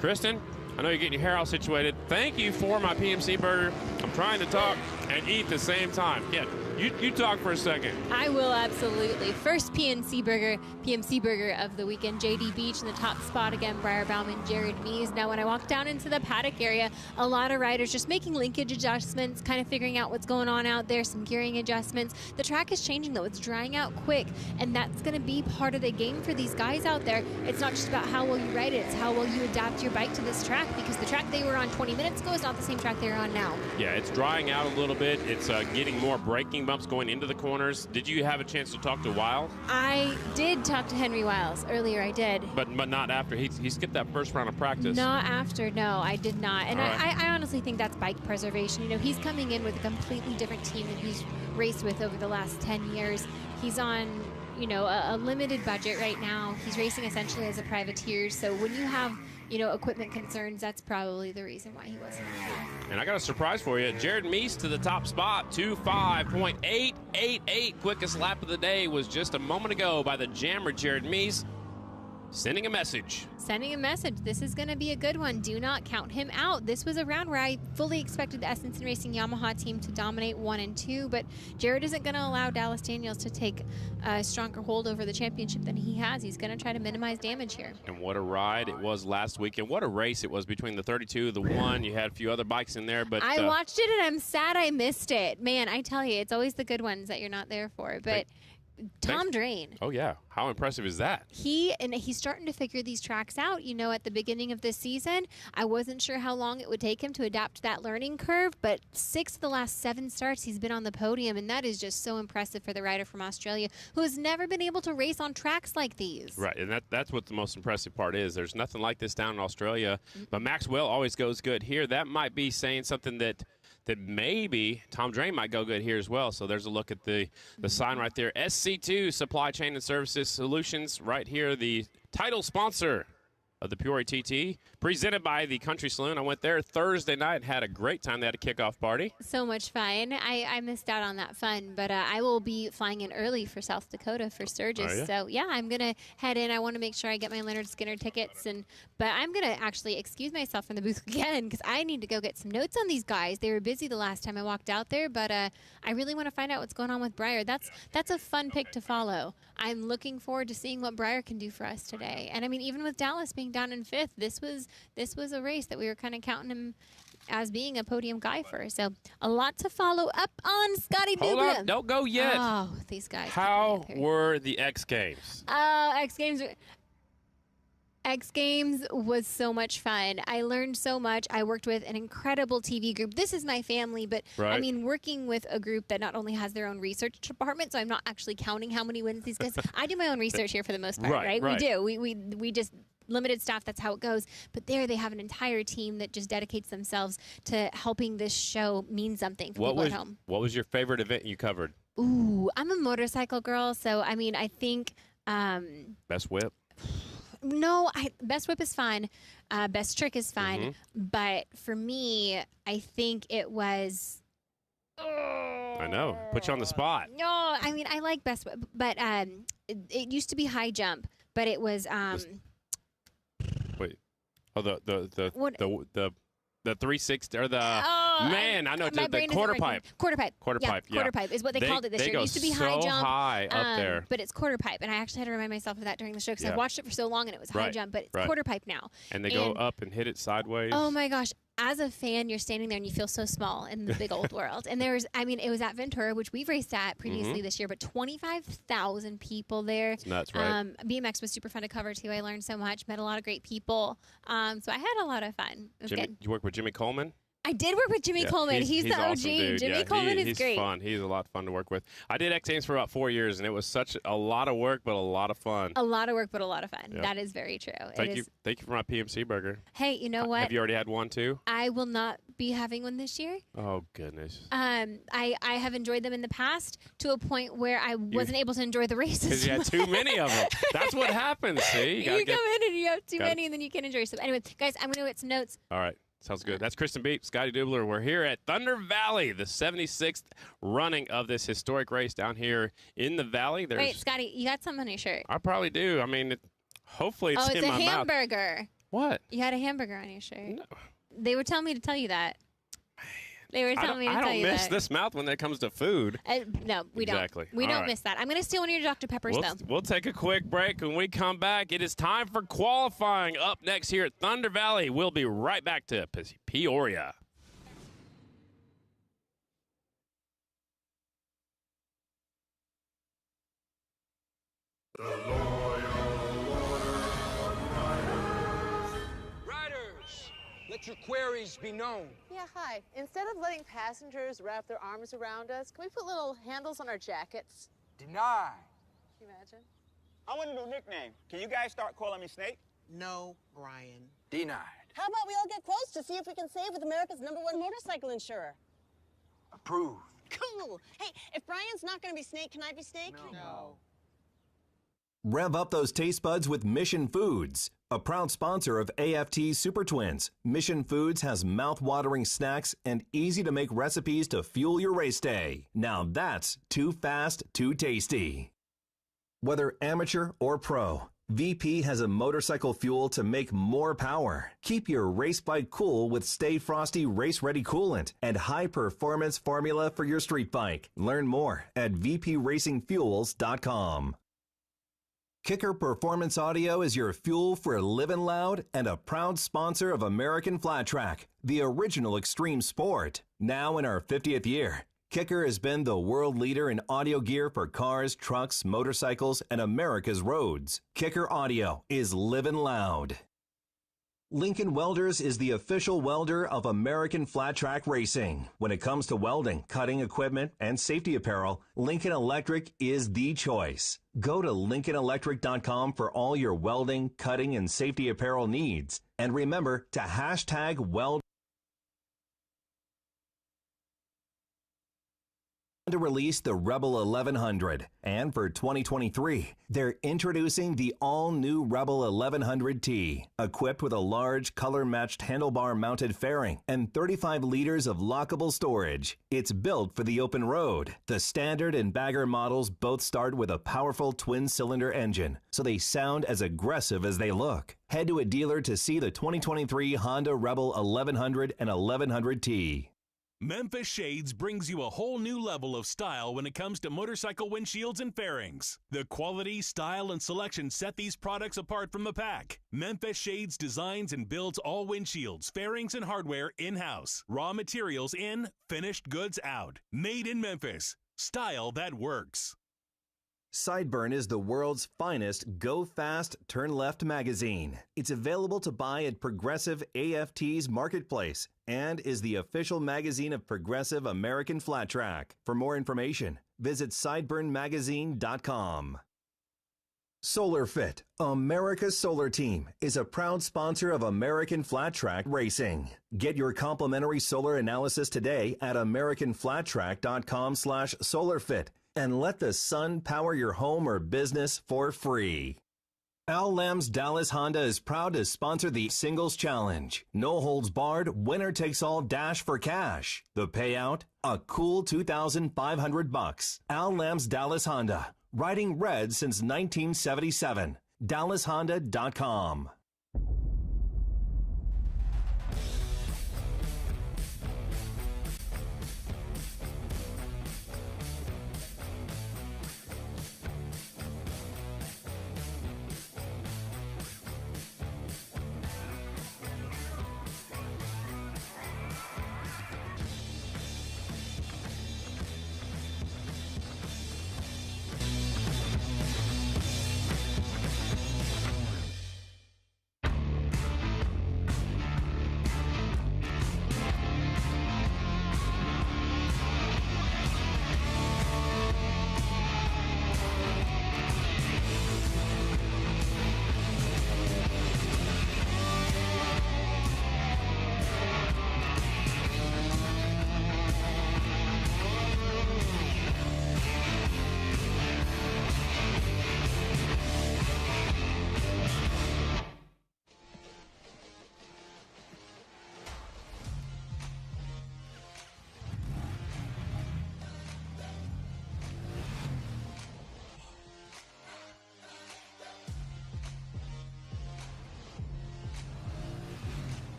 Kristen, I know you're getting your hair all situated. Thank you for my PMC burger. I'm trying to talk and eat at the same time. Yeah, you talk for a second. I will, absolutely. First PMC burger of the weekend. JD Beach in the top spot again. Briar Bauman, Jared Meese. Now, when I walk down into the paddock area, a lot of riders just making linkage adjustments, kind of figuring out what's going on out there, some gearing adjustments. The track is changing, though. It's drying out quick, and that's going to be part of the game for these guys out there. It's not just about how well you ride it. It's how well you adapt your bike to this track, because the track they were on 20 minutes ago is not the same track they're on now. Yeah, it's drying out a little bit. It's getting more braking bumps going into the corners. Did you have a chance to talk to Wiles? I did talk to Henry Wiles earlier. I did, but not after. He skipped that first round of practice. Not after. No, I did not. And right. I honestly think that's bike preservation. You know, he's coming in with a completely different team than he's raced with over the last 10 years. He's on, you know, a limited budget right now. He's racing essentially as a privateer. So when you have, you know, equipment concerns, that's probably the reason why he wasn't. And I got a surprise for you. Jared Meese to the top spot, 2:5.888. Quickest lap of the day was just a moment ago by the jammer Jared Meese. Sending a message. Sending a message. This is going to be a good one. Do not count him out. This was a round where I fully expected the Estenson Racing Yamaha team to dominate 1 and 2, but Jared isn't going to allow Dallas Daniels to take a stronger hold over the championship than he has. He's going to try to minimize damage here. And what a ride it was last weekend. What a race it was between the 32, the 1. You had a few other bikes in there, but I watched it and I'm sad I missed it. Man, I tell you, it's always the good ones that you're not there for. But Tom Drain. Oh, yeah. How impressive is that? He's starting to figure these tracks out. You know, at the beginning of this season, I wasn't sure how long it would take him to adapt to that learning curve, but 6 of the last 7 starts, he's been on the podium, and that is just so impressive for the rider from Australia who has never been able to race on tracks like these. Right, and that's what the most impressive part is. There's nothing like this down in Australia, but Maxwell always goes good here. That might be saying something that that maybe Tom Drain might go good here as well. So there's a look at the sign right there. SC2 Supply Chain and Services Solutions right here, the title sponsor of the Peoria Tt, presented by the Country Saloon. I went there Thursday night and had a great time. They had a kickoff party. So much fun. I missed out on that fun, but I will be flying in early for South Dakota for Sturgis. So, yeah, I'm going to head in. I want to make sure I get my Leonard Skinner tickets. But I'm going to actually excuse myself from the booth again because I need to go get some notes on these guys. They were busy the last time I walked out there, but I really want to find out what's going on with Breyer. That's a fun pick to follow. I'm looking forward to seeing what Breyer can do for us today. And, I mean, even with Dallas being down in 5th, this was a race that we were kind of counting him as being a podium guy for. So a lot to follow up on. Scotty Dubra. Hold on, don't go yet. Oh, these guys. How were the X Games? X Games was so much fun. I learned so much. I worked with an incredible TV group. This is my family, but I mean, working with a group that not only has their own research department, so I'm not actually counting how many wins these guys. I do my own research here for the most part, right? We do. We just limited staff. That's how it goes. But there, they have an entire team that just dedicates themselves to helping this show mean something for people at home. What was your favorite event you covered? Ooh, I'm a motorcycle girl, so I mean, I think Best Whip. No, Best Whip is fine. Best Trick is fine. But for me, I think it was... I know. Put you on the spot. No, I mean, I like Best Whip. But it used to be High Jump. But it was... Wait. Oh, the 360 or the I know the quarter pipe. Quarter pipe. Quarter pipe. Yeah. Quarter pipe is what they called it this year. It used to be High Jump. High up there. But it's quarter pipe, and I actually had to remind myself of that during the show because I watched it for so long and it was High Jump, but it's quarter pipe now. And they go up and hit it sideways. Oh my gosh. As a fan, you're standing there and you feel so small in the big old world. And it was at Ventura, which we've raced at previously this year, but 25,000 people there. It's nuts, right? BMX was super fun to cover too. I learned so much, met a lot of great people. So I had a lot of fun. It was good. You work with Jimmy Coleman? I did work with Jimmy Coleman. He's the OG. Awesome, Jimmy Coleman is great. He's fun. He's a lot of fun to work with. I did X Games for about 4 years, and it was such a lot of work, but a lot of fun. A lot of work, but a lot of fun. Yep. That is very true. Thank you for my PMC burger. Hey, you know what? Have you already had one too? I will not be having one this year. Oh goodness. I have enjoyed them in the past to a point where I wasn't able to enjoy the races because you had too many of them. That's what happens. See, you come in and you have too many, and then you can't enjoy yourself. Anyway, guys, I'm going to get some notes. All right. Sounds good. That's Kristen Beep, Scotty Dubler. We're here at Thunder Valley, the 76th running of this historic race down here in the valley. Wait, Scotty, you got something on your shirt. I probably do. I mean, hopefully it's in my mouth. Oh, it's a hamburger. What? You had a hamburger on your shirt. No. They were telling me to tell you that. They were telling me to tell you that. I don't miss this mouth when it comes to food. No, we don't. Exactly. We don't miss that. I'm going to steal one of your Dr. Peppers, though. We'll take a quick break. When we come back, it is time for qualifying. Up next here at Thunder Valley, we'll be right back to Peoria. Let your queries be known. Yeah, hi. Instead of letting passengers wrap their arms around us, can we put little handles on our jackets? Deny. Can you imagine? I want a new nickname. Can you guys start calling me Snake? No, Brian. Denied. How about we all get quotes to see if we can save with America's #1 motorcycle insurer? Approved. Cool. Hey, if Brian's not going to be Snake, can I be Snake? No. Rev up those taste buds with Mission Foods. A proud sponsor of AFT Super Twins, Mission Foods has mouth-watering snacks and easy-to-make recipes to fuel your race day. Now that's too fast, too tasty. Whether amateur or pro, VP has a motorcycle fuel to make more power. Keep your race bike cool with Stay Frosty Race Ready Coolant and high-performance formula for your street bike. Learn more at vpracingfuels.com. Kicker Performance Audio is your fuel for living loud and a proud sponsor of American Flat Track, the original extreme sport. Now in our 50th year, Kicker has been the world leader in audio gear for cars, trucks, motorcycles, and America's roads. Kicker Audio is living loud. Lincoln Welders is the official welder of American Flat Track Racing. When it comes to welding, cutting equipment, and safety apparel, Lincoln Electric is the choice. Go to LincolnElectric.com for all your welding, cutting, and safety apparel needs. And remember to #weld to release the Rebel 1100, and for 2023, they're introducing the all-new Rebel 1100T, equipped with a large color-matched handlebar-mounted fairing and 35 liters of lockable storage. It's built for the open road. The standard and bagger models both start with a powerful twin-cylinder engine, so they sound as aggressive as they look. Head to a dealer to see the 2023 Honda Rebel 1100 and 1100T. Memphis Shades brings you a whole new level of style when it comes to motorcycle windshields and fairings. The quality, style, and selection set these products apart from the pack. Memphis Shades designs and builds all windshields, fairings, and hardware in-house. Raw materials in, finished goods out. Made in Memphis. Style that works. Sideburn is the world's finest Go Fast, Turn Left magazine. It's available to buy at Progressive AFT's Marketplace and is the official magazine of Progressive American Flat Track. For more information, visit sideburnmagazine.com. SolarFit, America's solar team, is a proud sponsor of American Flat Track Racing. Get your complimentary solar analysis today at americanflattrack.com/solarfit. And let the sun power your home or business for free. Al Lamb's Dallas Honda is proud to sponsor the Singles Challenge. No holds barred, winner takes all dash for cash. The payout? A cool $2,500. Al Lamb's Dallas Honda. Riding red since 1977. DallasHonda.com.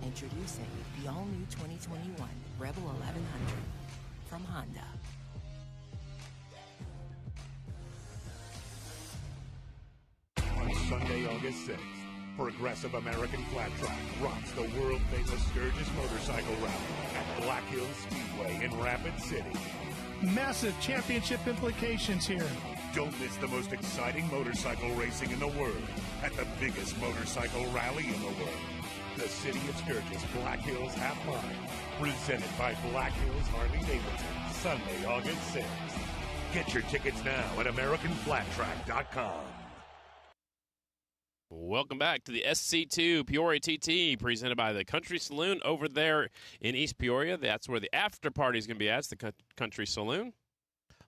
Introducing the all-new 2021 Rebel 1100 from Honda. On Sunday, August 6th, Progressive American Flat Track rocks the world-famous Sturgis Motorcycle Rally at Black Hills Speedway in Rapid City. Massive championship implications here. Don't miss the most exciting motorcycle racing in the world at the biggest motorcycle rally in the world. The City of Sturgis Black Hills Half Mile, presented by Black Hills Harley-Davidson, Sunday, August 6th. Get your tickets now at AmericanFlatTrack.com. Welcome back to the SC2 Peoria Tt, presented by the Country Saloon over there in East Peoria. That's where the after party is going to be at. It's the Country Saloon.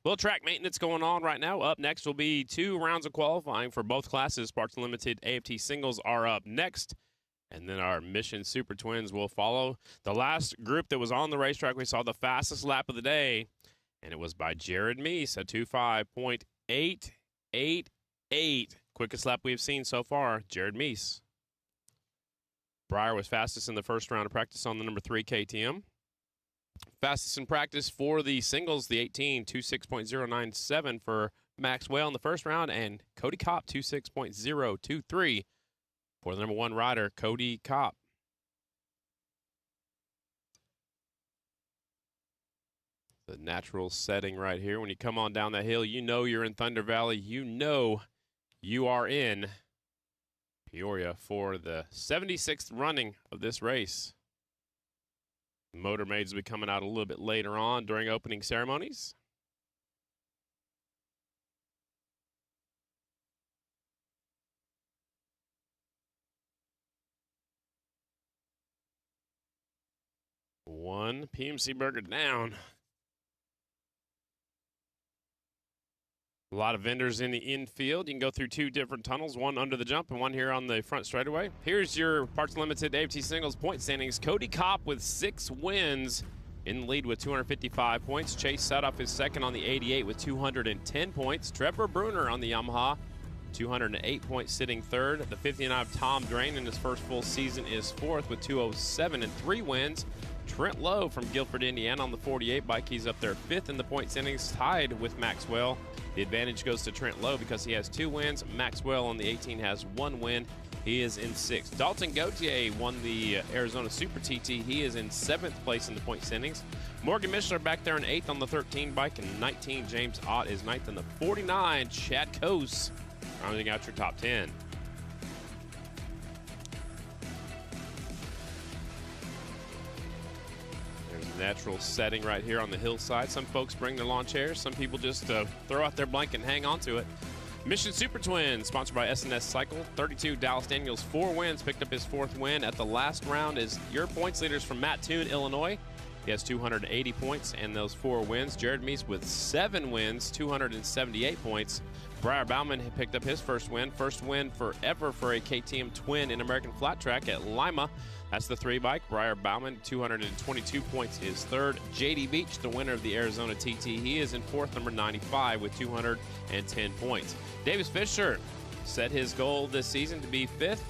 Little track maintenance going on right now. Up next will be 2 rounds of qualifying for both classes. Sparks Limited AFT singles are up next. And then our Mission Super Twins will follow. The last group that was on the racetrack, we saw the fastest lap of the day, and it was by Jared Meese at 2:5.888. Quickest lap we've seen so far, Jared Meese. Breyer was fastest in the first round of practice on the number 3 KTM. Fastest in practice for the singles, the 18, 26.097 for Max Whale in the first round, and Cody Kopp, 26.023. For the number 1 rider, Cody Kopp. The natural setting right here. When you come on down that hill, you know you're in Thunder Valley. You know you are in Peoria for the 76th running of this race. Motor Maids will be coming out a little bit later on during opening ceremonies. One PMC burger down. A lot of vendors in the infield. You can go through two different tunnels, one under the jump and one here on the front straightaway. Here's your Parts Limited AFT Singles point standings. Cody Kopp with 6 wins in the lead with 255 points. Chase Sudoff is second on the 88 with 210 points. Trevor Bruner on the Yamaha, 208 points, sitting third. The 59 Tom Drain in his first full season is fourth with 207 and 3 wins. Trent Lowe from Guilford, Indiana on the 48 bike. He's up there fifth in the point standings, tied with Maxwell. The advantage goes to Trent Lowe because he has 2 wins. Maxwell on the 18 has 1 win. He is in 6th. Dalton Gauthier won the Arizona Super TT. He is in 7th place in the point standings. Morgan Mishler back there in 8th on the 13 bike, and 19 James Ott is 9th in the 49. Chad Coase rounding out your top 10. Natural setting right here on the hillside. Some folks bring their lawn chairs. Some people just throw out their blanket and hang on to it. Mission Super Twin, sponsored by SNS Cycle. 32 Dallas Daniels, 4 wins, picked up his 4th win. At the last round is your points leaders from Matt Toon, Illinois. He has 280 points and those 4 wins. Jared Meese with 7 wins, 278 points. Briar Bauman picked up his first win forever for a KTM twin in American Flat Track at Lima. That's the 3 bike. Briar Bauman, 222 points, is third. JD Beach, the winner of the Arizona TT, he is in 4th, number 95, with 210 points. Davis Fisher set his goal this season to be 5th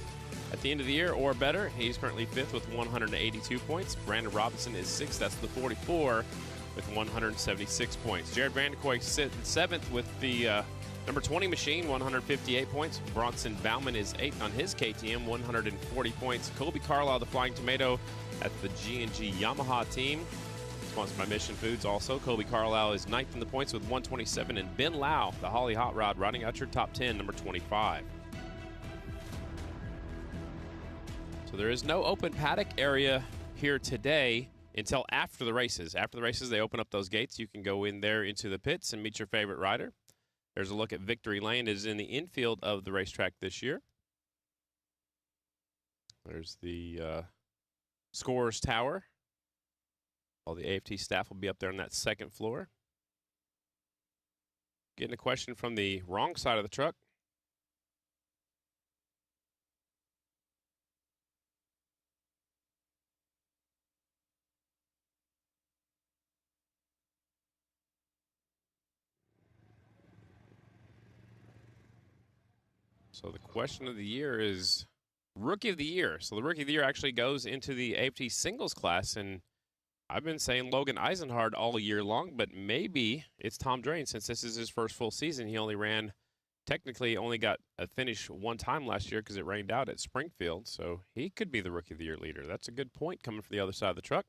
at the end of the year or better. He's currently 5th with 182 points. Brandon Robinson is 6th. That's the 44 with 176 points. Jared Vanderkoy sits 7th with the number 20 machine, 158 points. Bronson Bauman is 8th on his KTM, 140 points. Colby Carlisle, the Flying Tomato at the G&G Yamaha team, sponsored by Mission Foods also. Colby Carlisle is 9th in the points with 127. And Ben Lau, the Holly Hot Rod, rounding out your top 10, number 25. So there is no open paddock area here today until after the races. After the races, they open up those gates. You can go in there into the pits and meet your favorite rider. There's a look at Victory Lane. It is in the infield of the racetrack this year. There's the Scorers Tower. All the AFT staff will be up there on that 2nd floor. Getting a question from the wrong side of the truck. So the question of the year is Rookie of the Year. So the Rookie of the Year actually goes into the AFT singles class, and I've been saying Logan Eisenhard all year long, but maybe it's Tom Drain since this is his first full season. He only got a finish 1 time last year because it rained out at Springfield, so he could be the Rookie of the Year leader. That's a good point coming from the other side of the truck.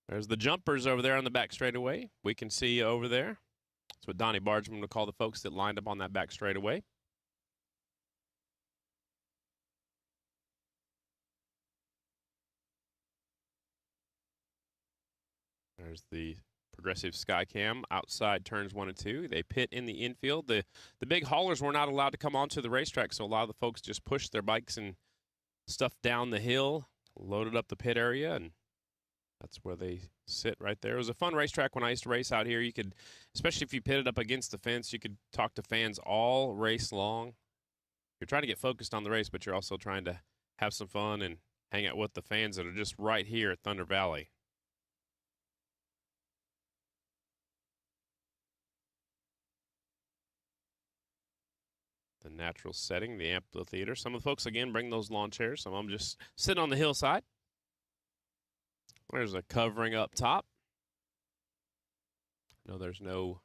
There's the jumpers over there on the back straightaway. We can see over there. That's what Donnie Bargeman would call the folks that lined up on that back straightaway. There's the Progressive Skycam outside turns 1 and 2. They pit in the infield. The big haulers were not allowed to come onto the racetrack, so a lot of the folks just pushed their bikes and stuff down the hill, loaded up the pit area, and that's where they sit right there. It was a fun racetrack when I used to race out here. You could, especially if you pitted up against the fence, you could talk to fans all race long. You're trying to get focused on the race, but you're also trying to have some fun and hang out with the fans that are just right here at Thunder Valley. The natural setting, the amphitheater. Some of the folks, again, bring those lawn chairs. Some of them just sit on the hillside. There's a covering up top. No, there's no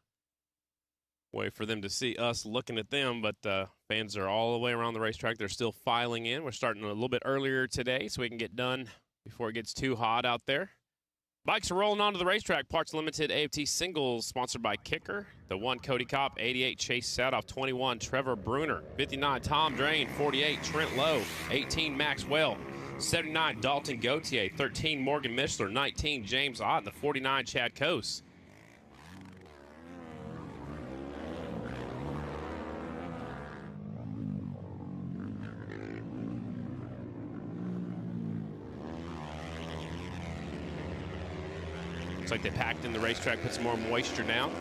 way for them to see us looking at them, but fans are all the way around the racetrack. They're still filing in. We're starting a little bit earlier today so we can get done before it gets too hot out there. Bikes are rolling onto the racetrack. Parts Limited AFT Singles, sponsored by Kicker. The 1, Cody Kopp. 88, Chase Sadoff. 21, Trevor Bruner. 59, Tom Drain. 48, Trent Lowe. 18, Maxwell. 79, Dalton Gauthier. 13, Morgan Mishler. 19, James Ott. And the 49, Chad Coase. Looks like they packed in the racetrack, put some more moisture down.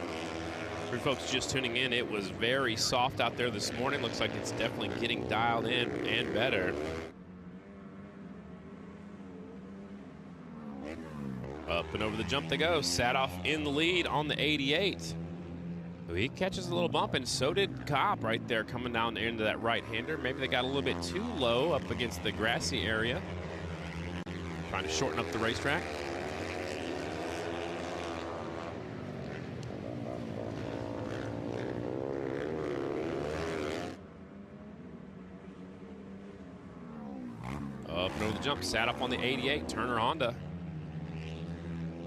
For folks just tuning in, it was very soft out there this morning. Looks like it's definitely getting dialed in and better. Up and over the jump they go. Sadoff in the lead on the 88. He catches a little bump, and so did Kopp right there coming down into that right-hander. Maybe they got a little bit too low up against the grassy area. Trying to shorten up the racetrack. Up and over the jump, sat up on the 88, Turner Honda.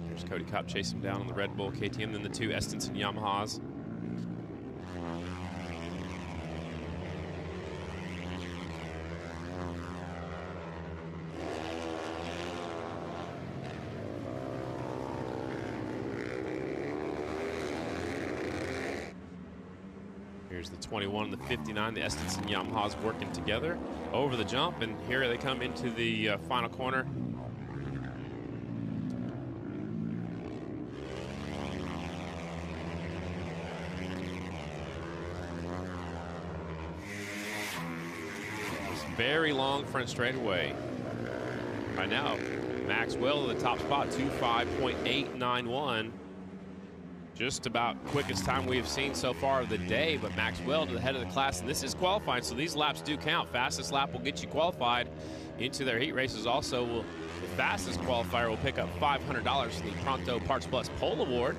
There's Cody Kopp chasing him down on the Red Bull KTM, then the two Estenson Yamahas. Here's the 21 and the 59, the Estenson Yamahas working together over the jump, and here they come into the final corner. This very long front straightaway. Right now, Maxwell in the top spot, 2:5.891. Just about quickest time we have seen so far of the day, but Maxwell to the head of the class, and this is qualifying, so these laps do count. Fastest lap will get you qualified into their heat races. Also, the fastest qualifier will pick up $500 for the Pronto Parts Plus Pole Award.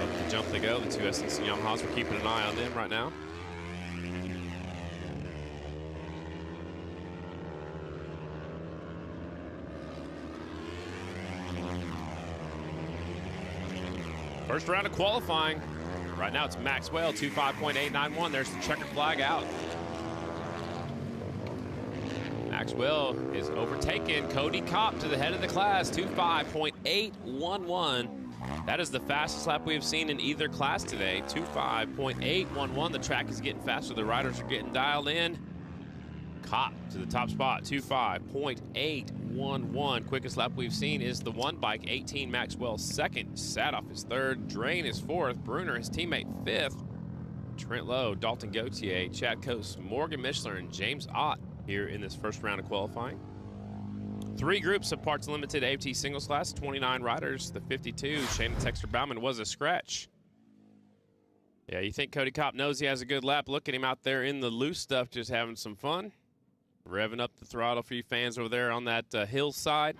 Up the jump they go. The two Estenson Yamahas, we're keeping an eye on them right now. First round of qualifying. Right now it's Maxwell, 2:5.891. There's the checkered flag out. Maxwell is overtaken. Cody Kopp to the head of the class, 2:5.811. That is the fastest lap we have seen in either class today, 2:5.811. The track is getting faster. The riders are getting dialed in. Kopp to the top spot, 2:5.811. Quickest lap we've seen is the one bike, 18 Maxwell second. Sadoff is third. Drain is fourth. Bruner, his teammate, fifth. Trent Lowe, Dalton Gauthier, Chad Coase, Morgan Mishler, and James Ott here in this first round of qualifying. Three groups of Parts Limited AFT singles class, 29 riders. The 52, Shannon Texter Bauman, was a scratch. Yeah, you think Cody Kopp knows he has a good lap. Look at him out there in the loose stuff, just having some fun. Revving up the throttle for you fans over there on that hillside.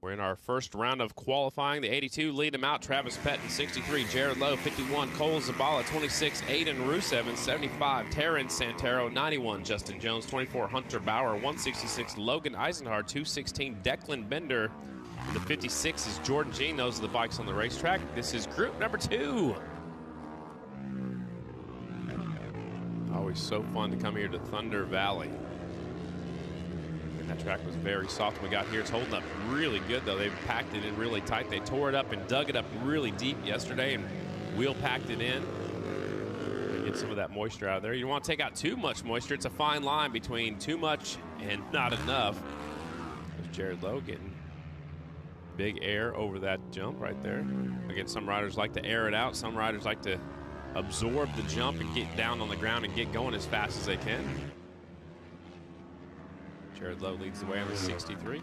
We're in our first round of qualifying. The 82 lead him out. Travis Pettin, 63. Jared Lowe, 51. Cole Zabala, 26. Aiden Rusev, 75. Taryn Santero, 91. Justin Jones, 24. Hunter Bauer, 166. Logan Eisenhard, 216. Declan Bender. And the 56 is Jordan Jean. Those are the bikes on the racetrack. This is group number 2. Always so fun to come here to Thunder Valley. And that track was very soft when we got here. It's holding up really good, though. They've packed it in really tight. They tore it up and dug it up really deep yesterday and wheel packed it in. Get some of that moisture out of there. You don't want to take out too much moisture. It's a fine line between too much and not enough. There's Jared Lowe getting big air over that jump right there. Again, some riders like to air it out. Some riders like to absorb the jump and get down on the ground and get going as fast as they can. Jared Lowe leads the way on the 63.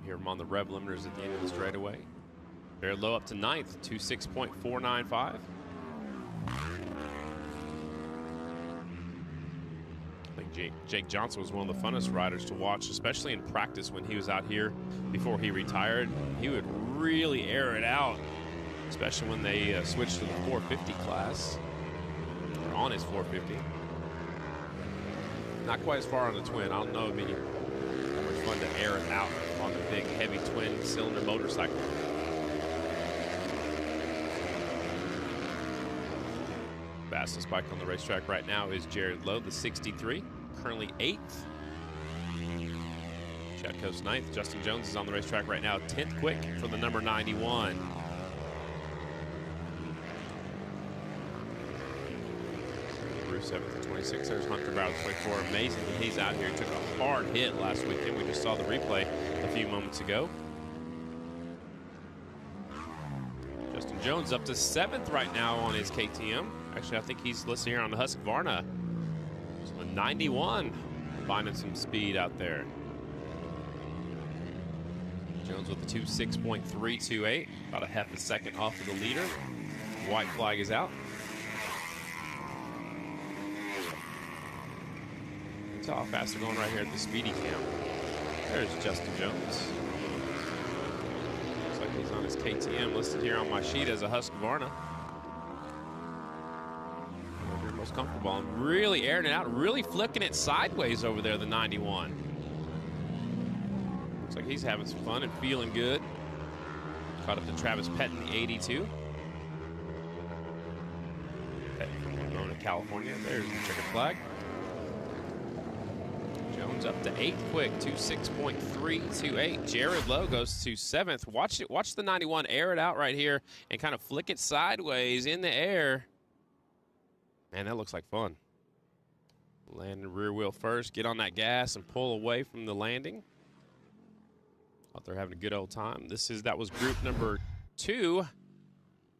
Hear him on the rev limiters at the end of the straightaway. Jared Lowe up to 9th, 26.495. I think Jake Johnson was one of the funnest riders to watch, especially in practice when he was out here before he retired. He would really air it out, especially when they switched to the 450 class, or on his 450. Not quite as far on the twin. I don't know, how much fun to air it out on the big, heavy twin cylinder motorcycle. Fastest bike on the racetrack right now is Jared Lowe, the 63, currently 8th. Chad Coase 9th. Justin Jones is on the racetrack right now, 10th quick for the number 91. 7th to 26. There's Hunter Bauer, 24. Amazing that he's out here. He took a hard hit last weekend. We just saw the replay a few moments ago. Justin Jones up to 7th right now on his KTM. Actually, I think he's listed here on the Husqvarna. So a 91, finding some speed out there. Jones with a 2.6.328, about a half a second off of the leader. White flag is out. That's how fast they're going right here at the speedy cam. There's Justin Jones. Looks like he's on his KTM, listed here on my sheet as a Husqvarna. Most comfortable and really airing it out, really flicking it sideways over there, the 91. Looks like he's having some fun and feeling good. Caught up to Travis Pett in the 82. Pett going to California. There's the checkered flag. Jones up to 8th quick, 2.6.328. Jared Lowe goes to 7th. Watch the 91 air it out right here and kind of flick it sideways in the air. Man, that looks like fun. Land rear wheel first, get on that gas and pull away from the landing. Thought they're having a good old time. That was group number 2.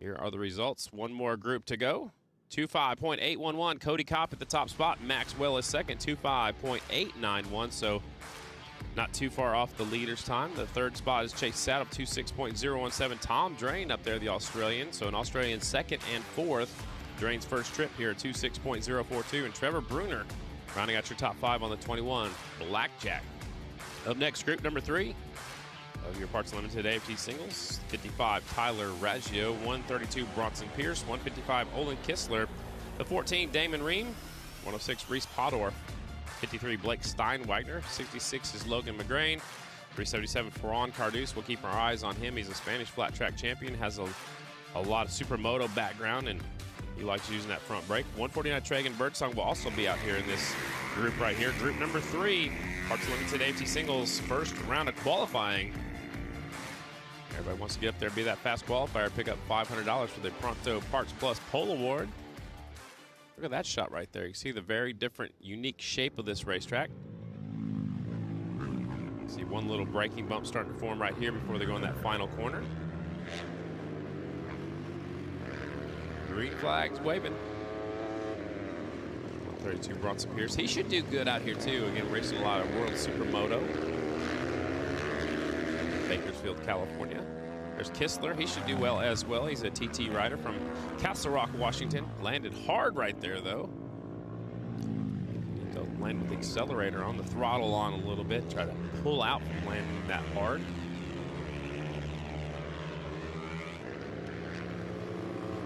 Here are the results. One more group to go. 2.5.811. Cody Kopp at the top spot. Maxwell is second. 2.5.891. So not too far off the leader's time. The third spot is Chase Saddle. 2.6.017. Tom Drain up there, the Australian. So an Australian second and fourth. Drain's first trip here at 2.6.042. And Trevor Bruner rounding out your top 5 on the 21. Blackjack. Up next, group number 3 of your Parts Limited AFT singles. 55, Tyler Raggio. 132, Bronson Pierce. 155, Olin Kistler. The 14, Damon Ream. 106, Reese Podor. 53, Blake Steinwagner. 66 is Logan McGrain. 377, Ferran Cardus. We'll keep our eyes on him. He's a Spanish flat track champion. Has a lot of supermoto background, and he likes using that front brake. 149, Tragan Birdsong will also be out here in this group right here. Group number 3, Parts Limited AFT singles. First round of qualifying. Everybody wants to get up there, be that fast qualifier, pick up $500 for the Pronto Parts Plus Pole Award. Look at that shot right there. You see the very different, unique shape of this racetrack. See one little braking bump starting to form right here before they go in that final corner. Green flags waving. 132, Bronson Pierce. He should do good out here too. Again, racing a lot of World Supermoto. Bakersfield, California. There's Kistler. He should do well as well. He's a TT rider from Castle Rock, Washington. Landed hard right there, though. Need to land with the accelerator on, the throttle on a little bit. Try to pull out from landing that hard.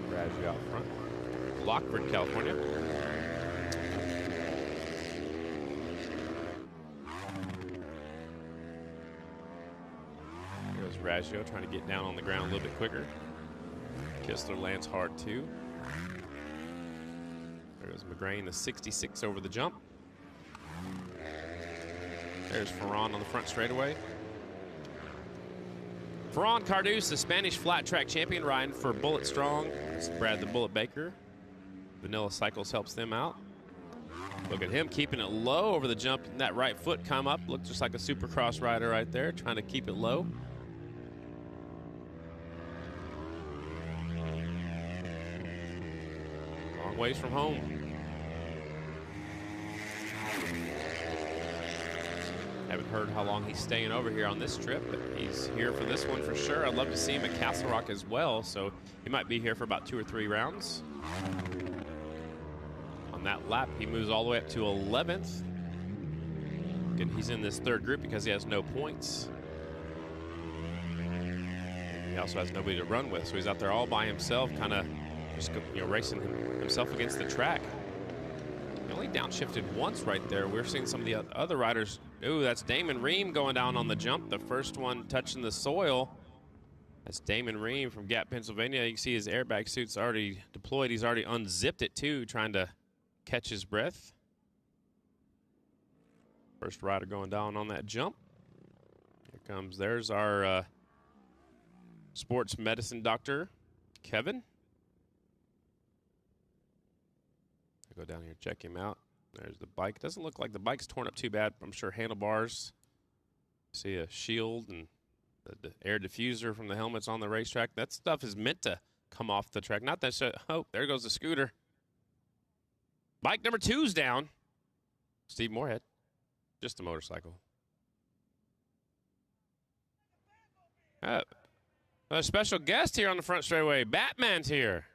Raggio out front. Lockford, California. Raggio trying to get down on the ground a little bit quicker. Kistler lands hard too. There goes McGrain, the 66 over the jump. There's Ferran on the front straightaway. Ferran Cardus, the Spanish flat track champion, riding for Bullet Strong. It's Brad the Bullet Baker. Vanilla Cycles helps them out. Look at him keeping it low over the jump. And that right foot come up. Looks just like a Supercross rider right there, trying to keep it low. Long ways from home. Haven't heard how long he's staying over here on this trip, but he's here for this one for sure. I'd love to see him at Castle Rock as well, so he might be here for about 2 or 3 rounds. On that lap, he moves all the way up to 11th. Again, he's in this third group because he has no points. He also has nobody to run with, so he's out there all by himself, kind of just racing himself against the track. He only downshifted once right there. We're seeing some of the other riders. Ooh, that's Damon Ream going down on the jump. The first one touching the soil. That's Damon Ream from Gap, Pennsylvania. You can see his airbag suit's already deployed. He's already unzipped it too, trying to catch his breath. First rider going down on that jump. Here comes, there's our sports medicine doctor, Kevin. go down here and check him out. There's the bike. Doesn't look like the bike's torn up too bad. I'm sure handlebars. See a shield and the air diffuser from the helmets on the racetrack. That stuff is meant to come off the track. Not that shit. Oh, there goes the scooter. Bike number 2's down. Steve Moorhead. Just a motorcycle. A special guest here on the front straightaway. Batman's here.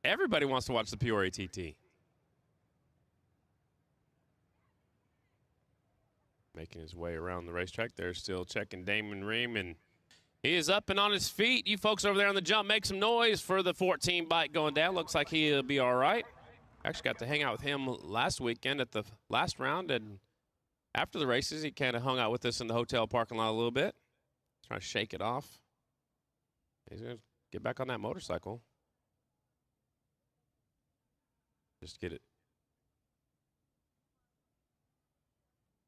Everybody wants to watch the Peoria Tt. Making his way around the racetrack. They're still checking Damon Ream, and he is up and on his feet. You folks over there on the jump, make some noise for the 14 bike going down. Looks like he'll be all right. Actually got to hang out with him last weekend at the last round, and after the races, he kind of hung out with us in the hotel parking lot a little bit. Trying to shake it off. He's going to get back on that motorcycle. Just get it.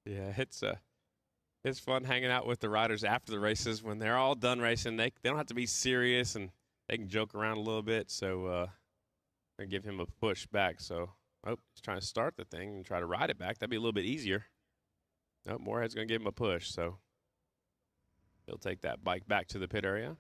Yeah, it's fun hanging out with the riders after the races when they're all done racing. They don't have to be serious, and they can joke around a little bit. So I give him a push back. So he's trying to start the thing and try to ride it back. That'd be a little bit easier. Nope, Moorhead's going to give him a push. So he'll take that bike back to the pit area.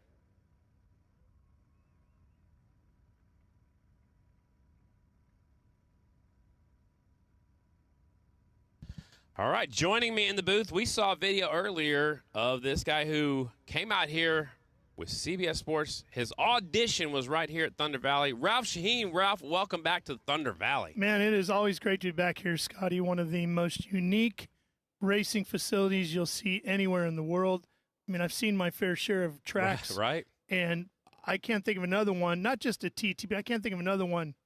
All right, joining me in the booth, we saw a video earlier of this guy who came out here with CBS Sports. His audition was right here at Thunder Valley. Ralph Shaheen. Ralph, welcome back to Thunder Valley. Man, it is always great to be back here, Scotty. One of the most unique racing facilities you'll see anywhere in the world. I mean, I've seen my fair share of tracks. Right. And I can't think of another one, not just a TT, but I can't think of another one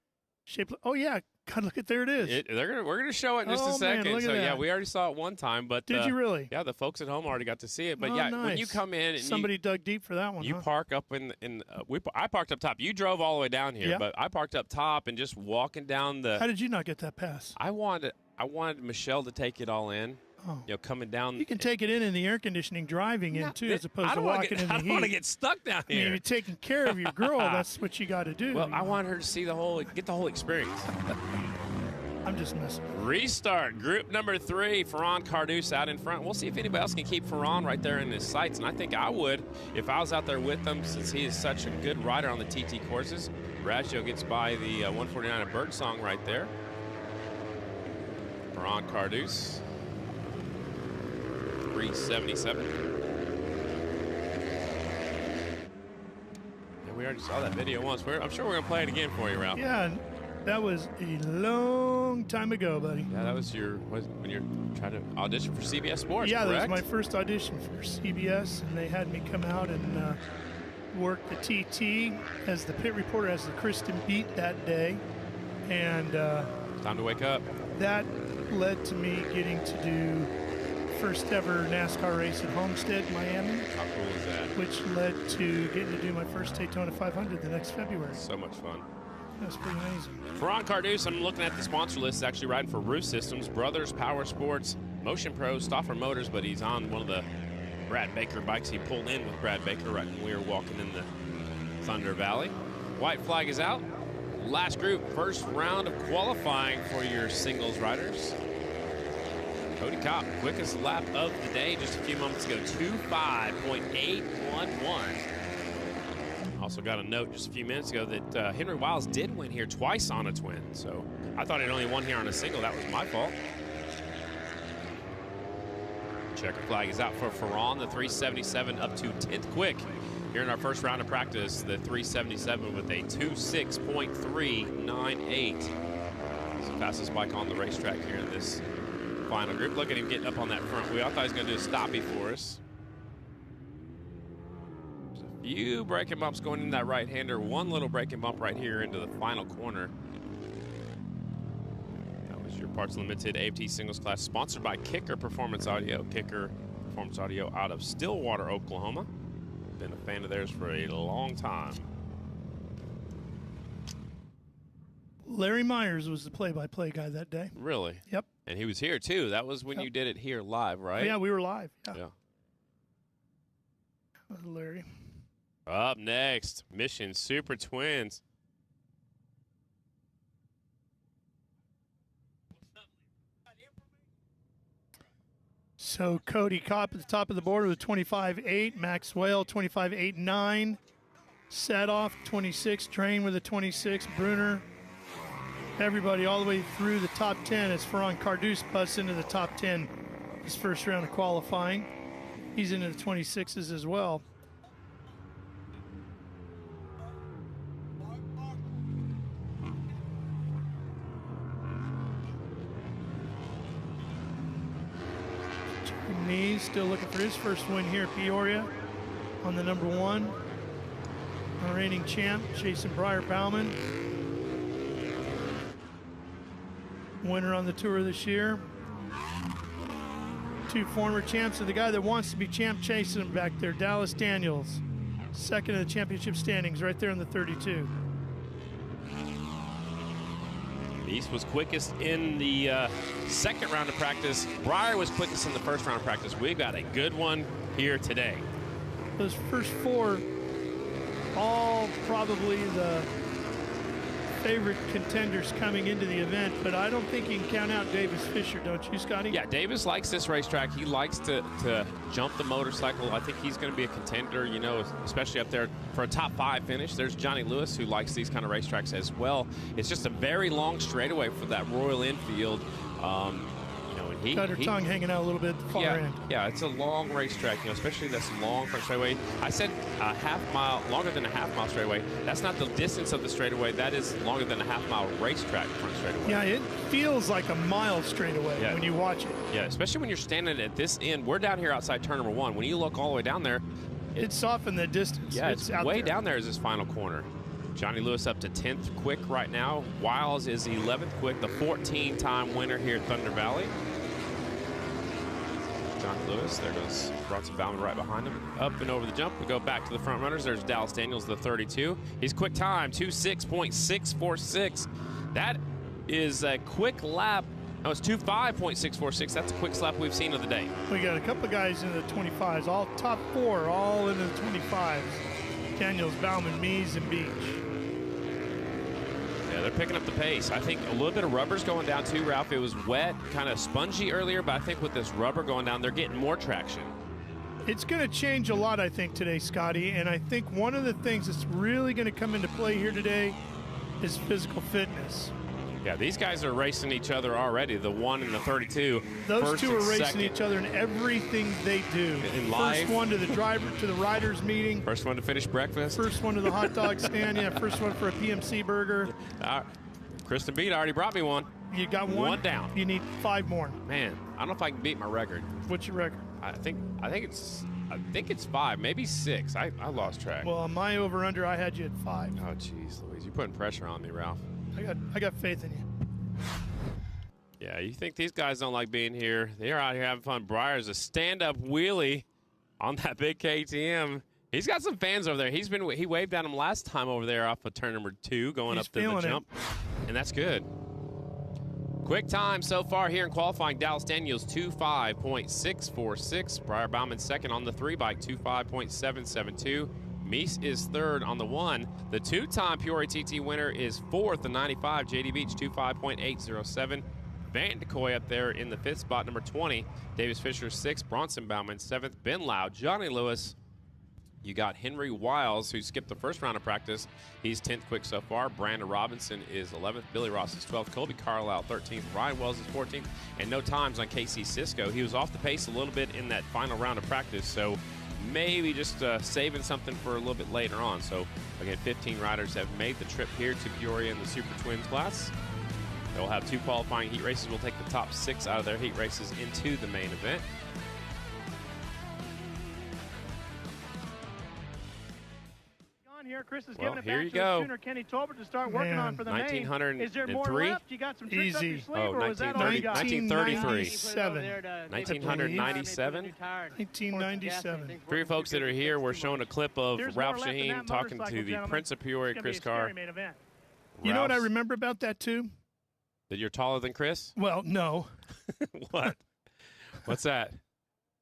shaped. Oh, yeah. God, look at there it is. We're gonna show it in just a second. Man, look so at yeah, that. we already saw it one time, but did you really? Yeah, the folks at home already got to see it. But nice. When you come in, and somebody dug deep for that one. You park up I parked up top. You drove all the way down here, yeah. But I parked up top and just walking down the. How did you not get that pass? I wanted Michelle to take it all in. Oh. Coming down. You can take it in the air conditioning, driving in too, as opposed to walking in the heat. I don't want to get stuck down here. I mean, you're taking care of your girl. That's what you got to do. Well, I want her to see get the whole experience. I'm just messing. Restart. Group number 3, Ferran Cardus out in front. We'll see if anybody else can keep Ferran right there in his sights, and I think I would if I was out there with him, since he is such a good rider on the TT courses. Bradshaw gets by the 149 of Birdsong right there. Ferran Cardus. 377. Yeah, we already saw that video once. I'm sure we're going to play it again for you, Ralph. Yeah, that was a long time ago, buddy. Yeah, that was when you're trying to audition for CBS Sports, yeah, correct? That was my first audition for CBS, and they had me come out and work the TT as the pit reporter, as the Kristen Beat that day. And time to wake up. That led to me getting to do first ever NASCAR race at Homestead, Miami. How cool is that? Which led to getting to do my first Daytona 500 the next February. So much fun. That was pretty amazing. Ferran Cardus, I'm looking at the sponsor list, is actually riding for Roof Systems, Brothers Power Sports, Motion Pro, Stauffer Motors, but he's on one of the Brad Baker bikes. He pulled in with Brad Baker right when we were walking in the Thunder Valley. White flag is out. Last group, first round of qualifying for your singles riders. Cody Kopp, quickest lap of the day just a few moments ago, 2:05.811. Also got a note just a few minutes ago that Henry Wiles did win here twice on a twin. So I thought he'd only won here on a single. That was my fault. Checker flag is out for Ferran, the 377 up to 10th quick. Here in our first round of practice, the 377 with a 2:06.398. It's the fastest bike on the racetrack here in this final group. Look at him getting up on that front wheel. I thought he was going to do a stoppie for us. There's a few braking bumps going in that right-hander. One little braking bump right here into the final corner. That was your Parts Limited AFT Singles Class, sponsored by Kicker Performance Audio. Kicker Performance Audio out of Stillwater, Oklahoma. Been a fan of theirs for a long time. Larry Myers was the play-by-play guy that day. Really? Yep. And he was here, too. That was when you did it here live, right? Yeah, we were live. Yeah. Larry. Up next, Mission Super Twins. So Cody Kopp at the top of the board with 25.8. Maxwell 25.89. Sadoff 26. Train with a 26. Bruner. Everybody all the way through the top 10 as Ferran Cardus busts into the top 10 his first round of qualifying. He's into the 26s as well. Knees still looking for his first win here at Peoria on the number 1. Our reigning champ, Jason Breyer-Bauman. Winner on the tour this year. 2 former champs, and the guy that wants to be champ chasing him back there, Dallas Daniels. Second in the championship standings right there in the 32. East was quickest in the second round of practice. Breyer was quickest in the first round of practice. We've got a good one here today. Those first 4, all probably the favorite contenders coming into the event, but I don't think you can count out Davis Fisher, don't you, Scotty? Yeah, Davis likes this racetrack. He likes to jump the motorcycle. I think he's going to be a contender, you know, especially up there for a top 5 finish. There's Johnny Lewis, who likes these kind of racetracks as well. It's just a very long straightaway for that Royal Enfield. You know, and Got her tongue hanging out a little bit at the far end. Yeah, it's a long racetrack, you know, especially this long front straightaway. I said a half mile, longer than a half mile straightaway. That's not the distance of the straightaway. That is longer than a half mile racetrack front straightaway. Yeah, it feels like a mile straightaway when you watch it. Yeah, especially when you're standing at this end. We're down here outside turn number 1. When you look all the way down there, it's off in the distance. Yeah, it's out way there. down there is his final corner. Johnny Lewis up to 10th quick right now. Wiles is 11th quick, the 14-time winner here at Thunder Valley. Johnny Lewis, there goes Bronson Bauman right behind him. Up and over the jump, we go back to the front runners. There's Dallas Daniels, the 32. He's quick time, 26.646. That is a quick lap. No, it's 25.646. That's a quick lap we've seen of the day. We got a couple of guys in the 25s, all top 4, all in the 25s. Daniels, Bauman, Mees, and Beach. Yeah, they're picking up the pace. I think a little bit of rubber's going down too, Ralph. It was wet, kind of spongy earlier, but I think with this rubber going down, they're getting more traction. It's going to change a lot, I think, today, Scotty, and I think one of the things that's really going to come into play here today is physical fitness. Yeah, these guys are racing each other already, the 1 and the 32. Those two are racing each other in everything they do. In life. First one to the riders meeting. First one to finish breakfast. First one to the hot dog stand. Yeah, first one for a PMC burger. Kristen Beat already brought me one. You got one? One down. You need 5 more. Man, I don't know if I can beat my record. What's your record? I think it's 5, maybe 6. I lost track. Well, on my over-under, I had you at 5. Oh, jeez, Louise. You're putting pressure on me, Ralph. I got faith in you. Yeah, you think these guys don't like being here. They're out here having fun. Breyer's a stand-up wheelie on that big KTM. He's got some fans over there. He waved at him last time over there off of turn number 2 going up to the jump. And that's good. Quick time so far here in qualifying. Dallas Daniels 25.646. Breyer Bauman second on the 3 bike, 25.772. Meese is third on the 1. The 2-time Peoria Tt winner is 4th, the 95. JD Beach 25.807. Van de Kooi up there in the 5th spot, number 20. Davis Fisher 6th. Bronson Bauman 7th. Ben Lau, Johnny Lewis. You got Henry Wiles, who skipped the first round of practice. He's 10th quick so far. Brandon Robinson is 11th. Billy Ross is 12th. Colby Carlisle 13th. Ryan Wells is 14th. And no times on KC Cisco. He was off the pace a little bit in that final round of practice, so maybe just saving something for a little bit later on. So, again, 15 riders have made the trip here to Peoria in the Super Twins class. They'll have 2 qualifying heat races. We'll take the top 6 out of their heat races into the main event. Here, Chris is Well, giving it here back you to go. the Sooner, Kenny Tolbert, to start working on for the main. Is there more 1903? left? You got some tricks up your sleeve, Oh, or was that all you got? 1933. 1997. 1997. For you folks that are here, we're showing a clip of Ralph Shaheen talking to the Prince of Peoria, Chris Carr. You know what I remember about that, too? That you're taller than Chris? Well, no. What? What's that?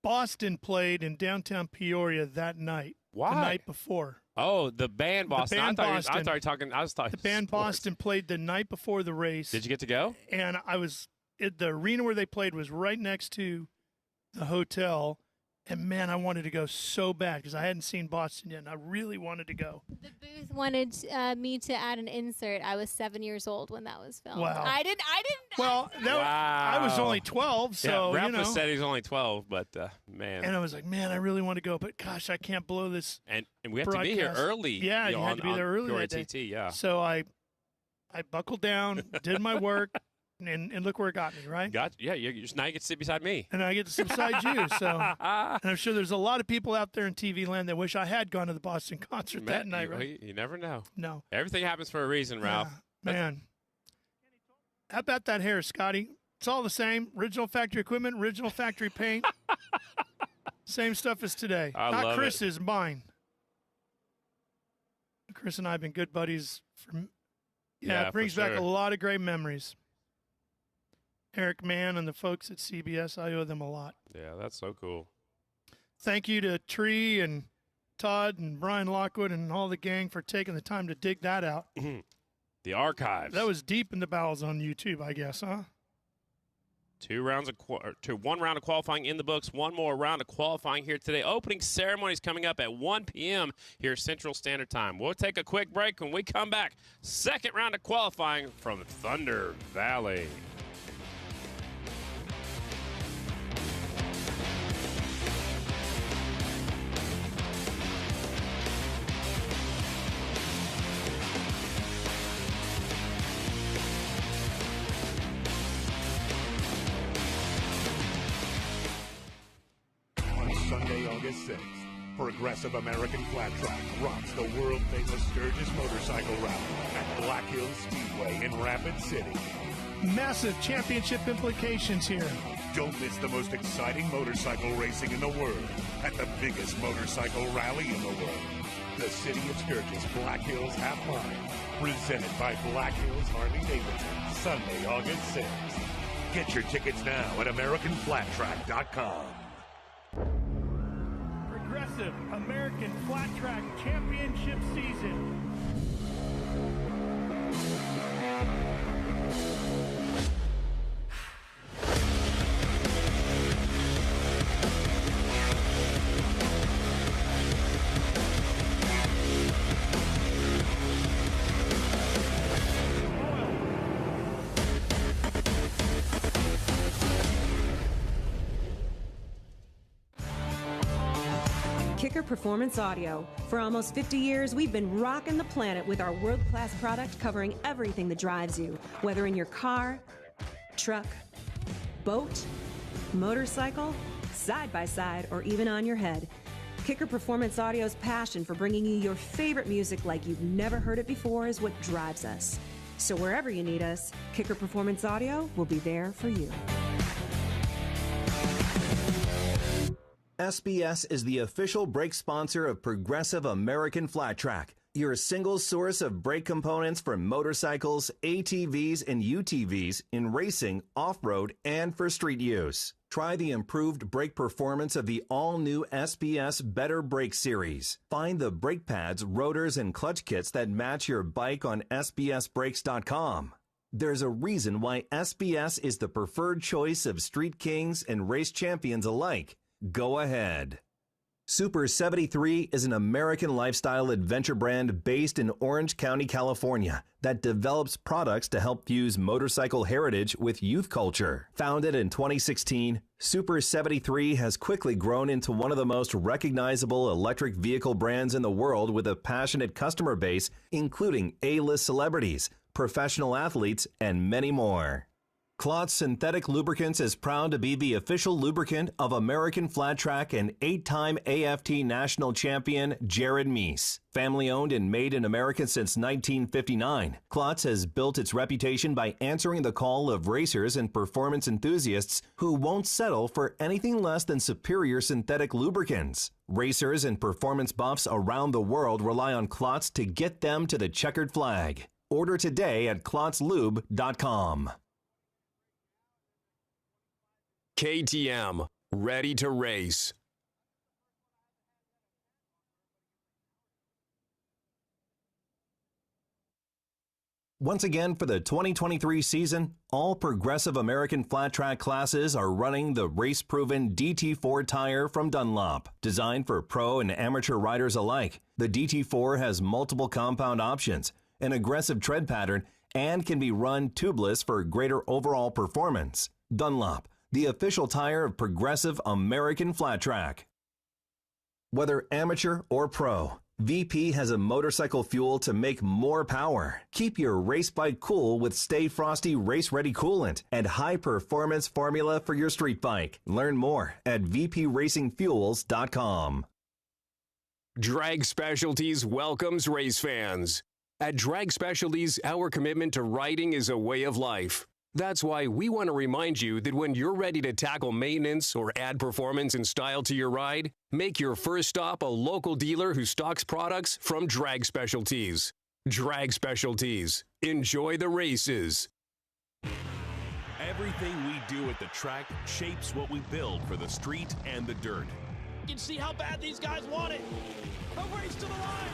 Boston played in downtown Peoria that night. Why? The night before. Oh, the band Boston. band I Boston. I was talking The band sports. Boston played the night before the race. Did you get to go? And I was at the arena where they played was right next to the hotel. And, man, I wanted to go so bad because I hadn't seen Boston yet, and I really wanted to go. The booth wanted me to add an insert. I was 7 years old when that was filmed. Wow. I didn't. Well, I was only 12, so, Ralph you know. said he's only 12, but, man. And I was like, man, I really want to go, but, gosh, I can't blow this And we have to be here broadcast. early. Yeah, you had to be there early Peoria that day. TT, yeah. So I buckled down, did my work, and look where it got me, right? Yeah, now you get to sit beside me. And I get to sit beside you. So, and I'm sure there's a lot of people out there in TV land that wish I had gone to the Boston concert that night, right? You never know. No. Everything happens for a reason, Ralph. Man. How about that hair, Scotty? It's all the same. Original factory equipment, original factory paint. Same stuff as today. I Not love Chris it. is mine. Chris and I have been good buddies for Yeah, it brings for back sure. a lot of great memories. Eric Mann and the folks at CBS, I owe them a lot. Yeah, that's so cool. Thank you to Tree and Todd and Brian Lockwood and all the gang for taking the time to dig that out. The archives. That was deep in the bowels on YouTube, I guess, huh? 1 round of qualifying in the books. One more round of qualifying here today. Opening ceremonies coming up at 1 p.m. here Central Standard Time. We'll take a quick break. When we come back, second round of qualifying from Thunder Valley. On Sunday, August 6th, Progressive American Flat Track rocks the world-famous Sturgis Motorcycle Rally at Black Hills Speedway in Rapid City. Massive championship implications here. Don't miss the most exciting motorcycle racing in the world at the biggest motorcycle rally in the world. The City of Sturgis Black Hills Half Mile, presented by Black Hills Harley-Davidson, Sunday, August 6th. Get your tickets now at AmericanFlatTrack.com. Progressive American Flat Track Championship season. Kicker Performance Audio. For almost 50 years, we've been rocking the planet with our world-class product covering everything that drives you, whether in your car, truck, boat, motorcycle, side-by-side, or even on your head. Kicker Performance Audio's passion for bringing you your favorite music like you've never heard it before is what drives us. So wherever you need us, Kicker Performance Audio will be there for you. SBS is the official brake sponsor of Progressive American Flat Track, your single source of brake components for motorcycles, ATVs, and UTVs in racing, off-road, and for street use. Try the improved brake performance of the all-new SBS Better Brake Series. Find the brake pads, rotors, and clutch kits that match your bike on sbsbrakes.com. There's a reason why SBS is the preferred choice of street kings and race champions alike. Go ahead. Super 73 is an American lifestyle adventure brand based in Orange County, California, that develops products to help fuse motorcycle heritage with youth culture. Founded in 2016, Super 73 has quickly grown into one of the most recognizable electric vehicle brands in the world with a passionate customer base, including A-list celebrities, professional athletes, and many more. Klotz Synthetic Lubricants is proud to be the official lubricant of American Flat Track and 8-time AFT national champion Jared Meese. Family owned and made in America since 1959, Klotz has built its reputation by answering the call of racers and performance enthusiasts who won't settle for anything less than superior synthetic lubricants. Racers and performance buffs around the world rely on Klotz to get them to the checkered flag. Order today at klotzlube.com. KTM, ready to race. Once again, for the 2023 season, all Progressive American Flat Track classes are running the race-proven DT4 tire from Dunlop. Designed for pro and amateur riders alike, the DT4 has multiple compound options, an aggressive tread pattern, and can be run tubeless for greater overall performance. Dunlop, the official tire of Progressive American Flat Track. Whether amateur or pro, VP has a motorcycle fuel to make more power. Keep your race bike cool with Stay Frosty Race Ready Coolant and high performance formula for your street bike. Learn more at vpracingfuels.com. Drag Specialties welcomes race fans. At Drag Specialties, our commitment to riding is a way of life. That's why we want to remind you that when you're ready to tackle maintenance or add performance and style to your ride, make your first stop a local dealer who stocks products from Drag Specialties. Drag Specialties. Enjoy the races. Everything we do at the track shapes what we build for the street and the dirt. You can see how bad these guys want it. A race to the line.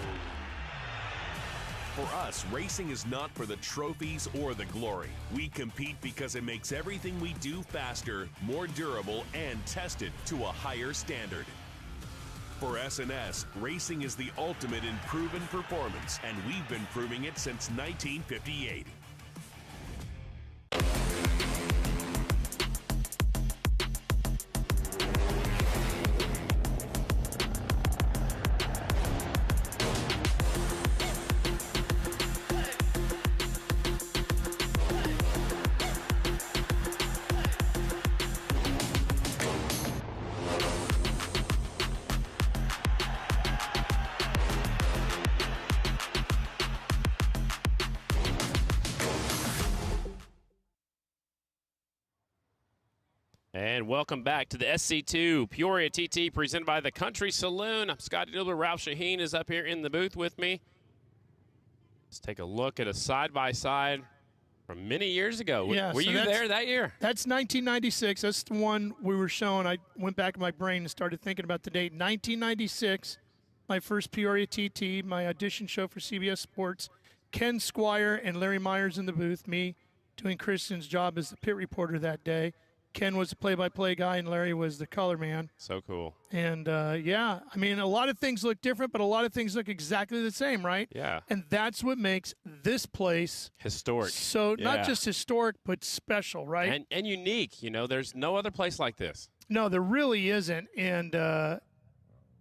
For us, racing is not for the trophies or the glory. We compete because it makes everything we do faster, more durable, and tested to a higher standard. For S&S, racing is the ultimate in proven performance, and we've been proving it since 1958. And welcome back to the SC2 Peoria TT presented by the Country Saloon. I'm Scotty Dilber. Ralph Shaheen is up here in the booth with me. Let's take a look at a side-by-side from many years ago. Yeah, were you there that year? That's 1996. That's the one we were showing. I went back in my brain and started thinking about the date. 1996, my first Peoria TT, my audition show for CBS Sports. Ken Squire and Larry Myers in the booth, me doing Christian's job as the pit reporter that day. Ken was the play-by-play guy, and Larry was the color man. So cool. And, yeah, I mean, a lot of things look different, but a lot of things look exactly the same, right? Yeah. And that's what makes this place historic. So not just historic, but special, right? And unique. You know, there's no other place like this. No, there really isn't. And,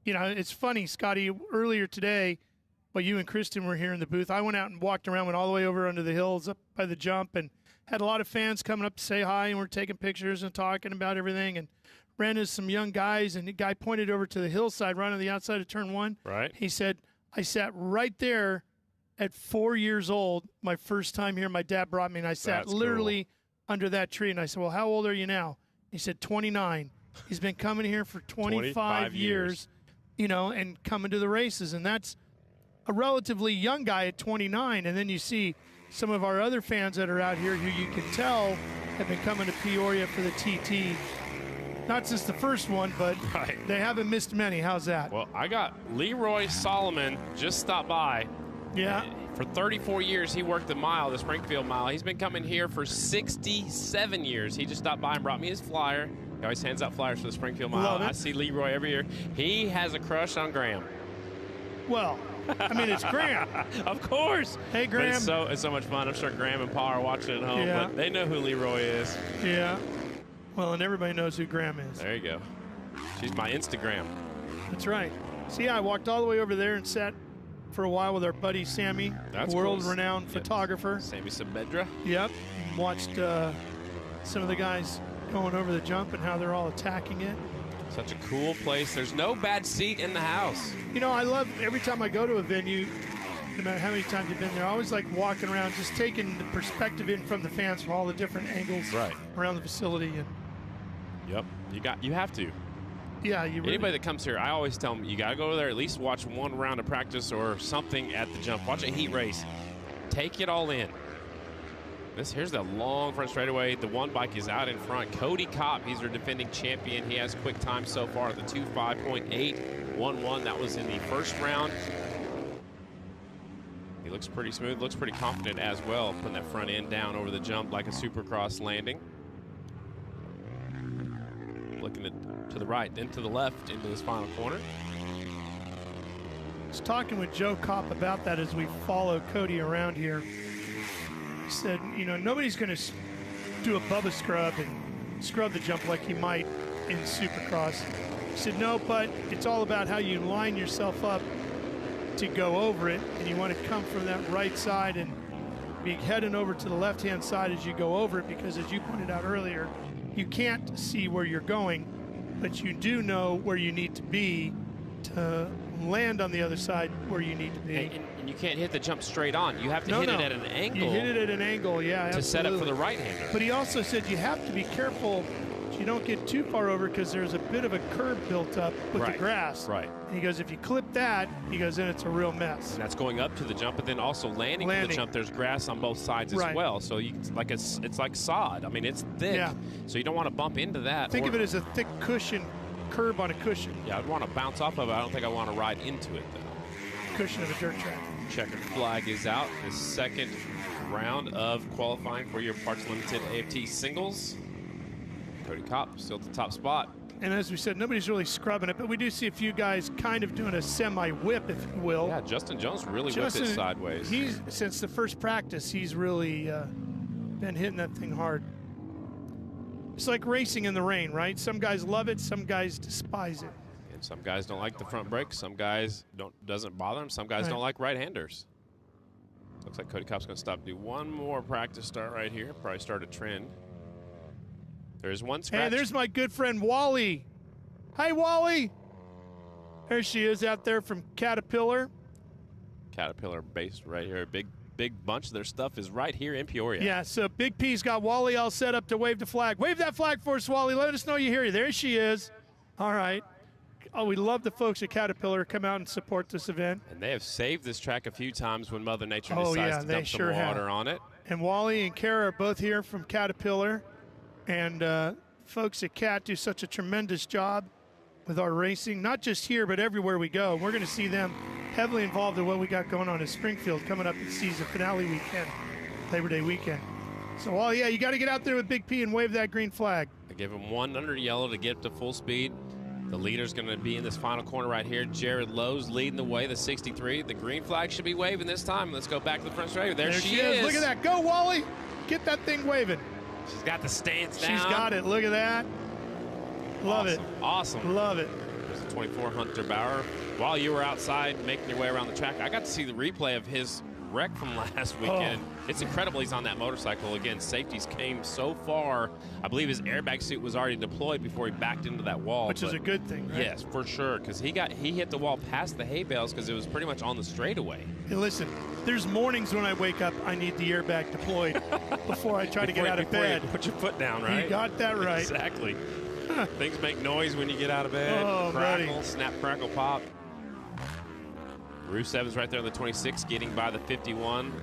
you know, it's funny, Scotty, earlier today, while you and Kristen were here in the booth, I went out and walked around, went all the way over under the hills up by the jump, and had a lot of fans coming up to say hi, and we're taking pictures and talking about everything, and ran into some young guys, and the guy pointed over to the hillside right on the outside of turn one. Right. He said, I sat right there at 4 years old, my first time here. My dad brought me, and I sat literally under that tree, and I said, well, how old are you now? He said, 29. He's been coming here for 25 years, you know, and coming to the races, and that's a relatively young guy at 29, and then you see some of our other fans that are out here who you can tell have been coming to Peoria for the TT. Not since the first one, but they haven't missed many. How's that? Well, I got Leroy Solomon just stopped by. Yeah. For 34 years, he worked the mile, the Springfield Mile. He's been coming here for 67 years. He just stopped by and brought me his flyer. He always hands out flyers for the Springfield Mile. I see Leroy every year. He has a crush on Graham. Well, I mean, it's Graham. Of course. Hey, Graham. It's so much fun. I'm sure Graham and Pa are watching at home, but they know who Leroy is. Yeah. Well, and everybody knows who Graham is. There you go. She's my Instagram. That's right. See, I walked all the way over there and sat for a while with our buddy Sammy, world-renowned photographer. Sammy Saavedra. Yep. Watched some of the guys going over the jump and how they're all attacking it. Such a cool place. There's no bad seat in the house. You know, I love every time I go to a venue, no matter how many times you've been there, I always like walking around, just taking the perspective in from the fans from all the different angles around the facility. And yep, you have to. Yeah, you really. Anybody that comes here, I always tell them, you got to go over there, at least watch one round of practice or something at the jump. Watch a heat race. Take it all in. Here's the long front straightaway. The one bike is out in front. Cody Kopp, he's our defending champion. He has quick time so far at the 2:05.811. That was in the first round. He looks pretty smooth, looks pretty confident as well, putting that front end down over the jump like a supercross landing. Looking to the right, then to the left into this final corner. I was talking with Joe Kopp about that as we follow Cody around here. He said, you know, nobody's going to do a Bubba scrub and scrub the jump like you might in Supercross. He said, no, but it's all about how you line yourself up to go over it, and you want to come from that right side and be heading over to the left-hand side as you go over it, because as you pointed out earlier, you can't see where you're going, but you do know where you need to be to land on the other side where you need to be. And you can't hit the jump straight on. You have to hit it at an angle. You hit it at an angle, yeah, to set up for the right-hander. But he also said you have to be careful so you don't get too far over, because there's a bit of a curb built up with the grass. Right. And he goes, if you clip that, he goes, then it's a real mess. And that's going up to the jump, but then also landing to the jump. There's grass on both sides as well, so it's like sod. I mean, it's thick, so you don't want to bump into that. Think of it as a thick cushion, curb on a cushion. Yeah, I'd want to bounce off of it. I don't think I want to ride into it, though. Cushion of a dirt track. Checkered flag is out. The second round of qualifying for your Parts Limited AFT singles. Cody Kopp still at the top spot. And as we said, nobody's really scrubbing it, but we do see a few guys kind of doing a semi-whip, if you will. Yeah, Justin Jones really whipped it sideways. Since the first practice, he's really been hitting that thing hard. It's like racing in the rain, right? Some guys love it, some guys despise it. And some guys don't like the front brake, some guys doesn't bother them, some guys don't like right-handers. Looks like Cody Kopp's going to stop, do one more practice start right here, probably start a trend. There's one scratch. Hey, there's my good friend Wally. Hi, Wally. There she is out there from Caterpillar. Caterpillar based right here. Big bunch of their stuff is right here in Peoria. Yeah, so Big P's got Wally all set up to wave the flag. Wave that flag for us, Wally. Let us know you hear you. There she is. All right. Oh, we love the folks at Caterpillar come out and support this event. And they have saved this track a few times when Mother Nature decides to dump some water on it. And Wally and Kara are both here from Caterpillar. And folks at Cat do such a tremendous job with our racing, not just here, but everywhere we go. We're going to see them heavily involved in what we got going on in Springfield coming up in season finale weekend, Labor Day weekend. So, well, yeah, you got to get out there with Big P and wave that green flag. I give him one under yellow to get to full speed. The leader's going to be in this final corner right here. Jared Lowe's leading the way, the 63. The green flag should be waving this time. Let's go back to the front straight. There she is. Look at that. Go, Wally. Get that thing waving. She's got the stance down. She's got it. Look at that. Love it. Awesome. Love it. There's the 24 Hunter Bauer. While you were outside making your way around the track, I got to see the replay of his wreck from last weekend. It's incredible he's on that motorcycle. Again, safeties came so far. I believe his airbag suit was already deployed before he backed into that wall. Which is a good thing, right? Yes, for sure, because he hit the wall past the hay bales because it was pretty much on the straightaway. Hey, listen, there's mornings when I wake up, I need the airbag deployed before I try to get out of bed. You put your foot down, right? You got that right. Exactly. Things make noise when you get out of bed. Oh, crackle, buddy. Snap, crackle, pop. Rusev's right there on the 26, getting by the 51.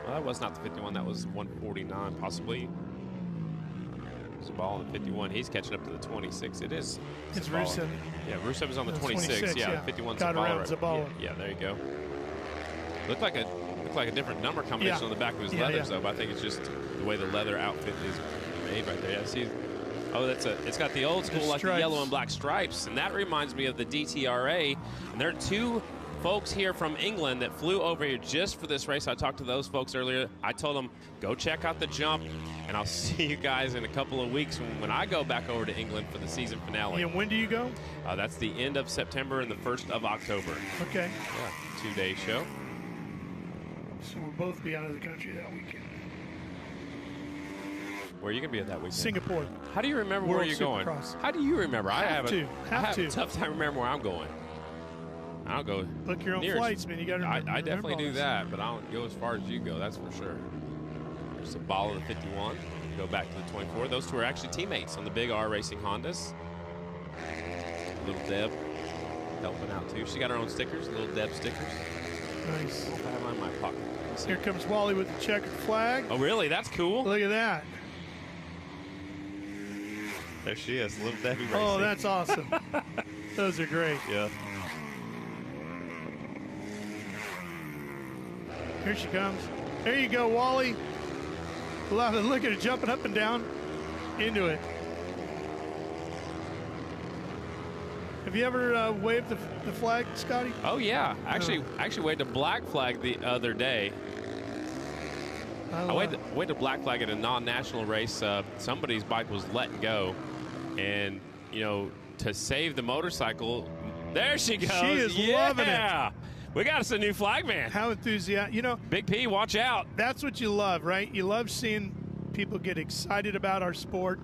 Well, that was not the 51. That was 149, possibly. There's a ball on the 51. He's catching up to the 26. It is. It's Rusev. Yeah, Rusev is on the 26. Yeah, the 51's got around Zabala. Yeah, there you go. Looked like a different number combination on the back of his leathers, though. But I think it's just the way the leather outfit is made right there. Yeah, see. Oh, it's got the old school, like the yellow and black stripes, and that reminds me of the DTRA. And there are two folks here from England that flew over here just for this race. I talked to those folks earlier. I told them, go check out the jump, and I'll see you guys in a couple of weeks when I go back over to England for the season finale. And when do you go? That's the end of September and the 1st of October. Okay. Yeah, 2-day show. So we'll both be out of the country that weekend. Where are you going to be at that weekend? Singapore. How do you remember where you're going? How do you remember? I have a tough time remembering where I'm going. I don't go. Book your own flights, man. You got to remember. I definitely do that, but I don't go as far as you go. That's for sure. There's a ball of the 51. Go back to the 24. Those two are actually teammates on the big R Racing Hondas. Little Deb helping out too. She got her own stickers. Little Deb stickers. Nice. I have mine in my pocket. Here comes Wally with the checkered flag. Oh, really? That's cool. Look at that. There she is, Little Debbie Racing. Oh, that's awesome. Those are great. Yeah. Here she comes. There you go, Wally. Love it. Look at it jumping up and down into it. Have you ever waved the flag, Scotty? Oh, yeah. Actually waved a black flag the other day. I waved a black flag at a non-national race. Somebody's bike was letting go. And, you know, to save the motorcycle, there she goes. She is loving it. We got us a new flagman. How enthusiastic. You know, Big P, watch out. That's what you love, right? You love seeing people get excited about our sport.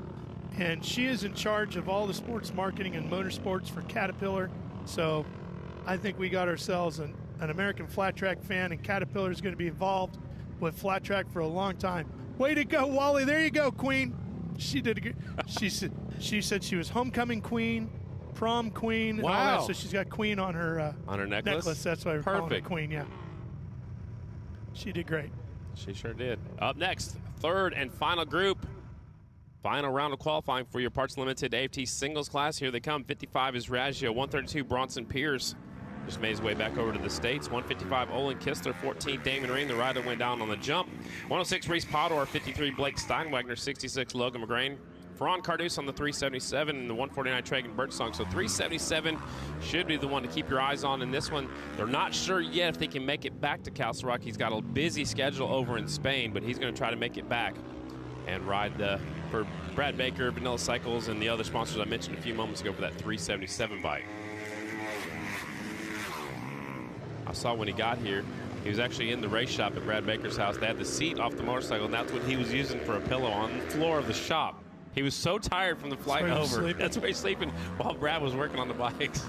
And she is in charge of all the sports marketing and motorsports for Caterpillar. So I think we got ourselves an American flat track fan, and Caterpillar is going to be involved with flat track for a long time. Way to go, Wally. There you go, Queen. She did a good. She said she was homecoming queen, prom queen. And all that, so she's got queen on her necklace. That's why we're calling her queen. Yeah. She did great. She sure did. Up next, third and final group. Final round of qualifying for your Parts Limited AFT singles class. Here they come. 55 is Raggio. 132, Bronson Pierce. Just made his way back over to the States. 155, Olin Kistler. 14, Damon Reen. The rider went down on the jump. 106, Reese Podor. 53, Blake Steinwagner. 66, Logan McGrain. Ferran Cardus on the 377 and the 149, Tragan Birdsong. So 377 should be the one to keep your eyes on in this one. They're not sure yet if they can make it back to Castle Rock. He's got a busy schedule over in Spain, but he's going to try to make it back and ride for Brad Baker, Vanilla Cycles, and the other sponsors I mentioned a few moments ago for that 377 bike. I saw when he got here, he was actually in the race shop at Brad Baker's house. They had the seat off the motorcycle, and that's what he was using for a pillow on the floor of the shop. He was so tired from the flight over. That's where he's sleeping while Brad was working on the bikes.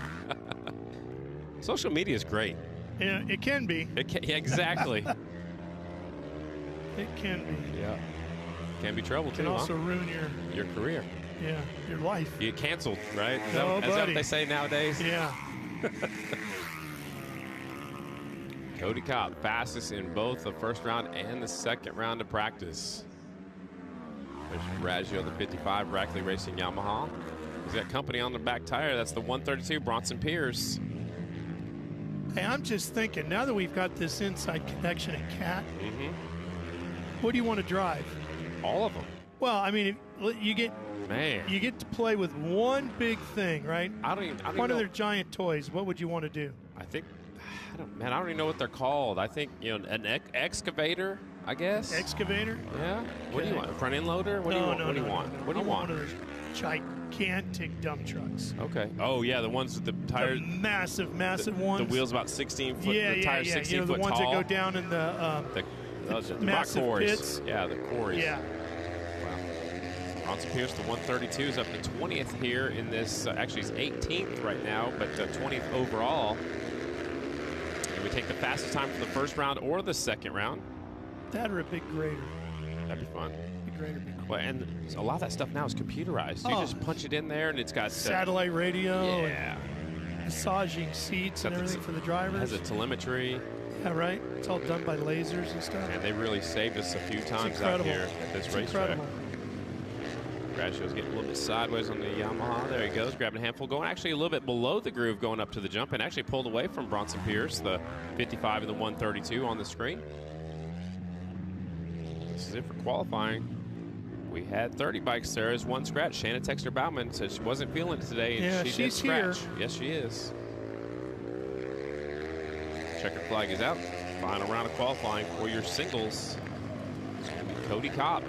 Social media is great. Yeah, it can be. Yeah, exactly. It can be. Yeah. Can be trouble, too, It can also ruin your career. Yeah, your life. You get canceled, right? Is No, that what they say nowadays? Yeah. Cody Kopp, fastest in both the first round and the second round of practice. There's Raggio, the 55, Brackley Racing Yamaha. He's got company on the back tire. That's the 132, Bronson Pierce. Hey, I'm just thinking, now that we've got this inside connection at CAT, what do you want to drive? All of them. Well, I mean, you get to play with one big thing, right? I don't even one know. of their giant toys. What would you want to do? I think, I don't even know what they're called. I think, an excavator, I guess. Excavator? Yeah. What do you want? A front end loader? What do you want? What do you want? What do you want? One of those gigantic dump trucks. Okay. Oh yeah, the ones with the tires. The massive ones. The wheels about 16 foot. Yeah, the tires 16 the foot ones tall. that go down in the massive quarries. pits. Yeah, the quarries. Yeah. Wow. Bronson Pierce, the 132 is up to 20th here in this. Actually, he's 18th right now, but 20th overall. And we take the fastest time for the first round or the second round. That or a big grader. That'd be fun. Big grader. Well, and a lot of that stuff now is computerized. You just punch it in there, and it's got satellite radio. Yeah. And massaging seats and everything for the drivers. Has a telemetry. Yeah, right. It's all done by lasers and stuff. And they really saved us a few times out here at this racetrack. Raggio's getting a little bit sideways on the Yamaha. There he goes, grabbing a handful, going actually a little bit below the groove going up to the jump, and actually pulled away from Bronson Pierce, the 55 and the 132 on the screen. This is it for qualifying. We had 30 bikes. Sarah's one scratch. Shanna Texter Bauman said she wasn't feeling it today, and she did scratch. Here. Yes, she is. Checkered flag is out. Final round of qualifying for your singles. Cody Kopp,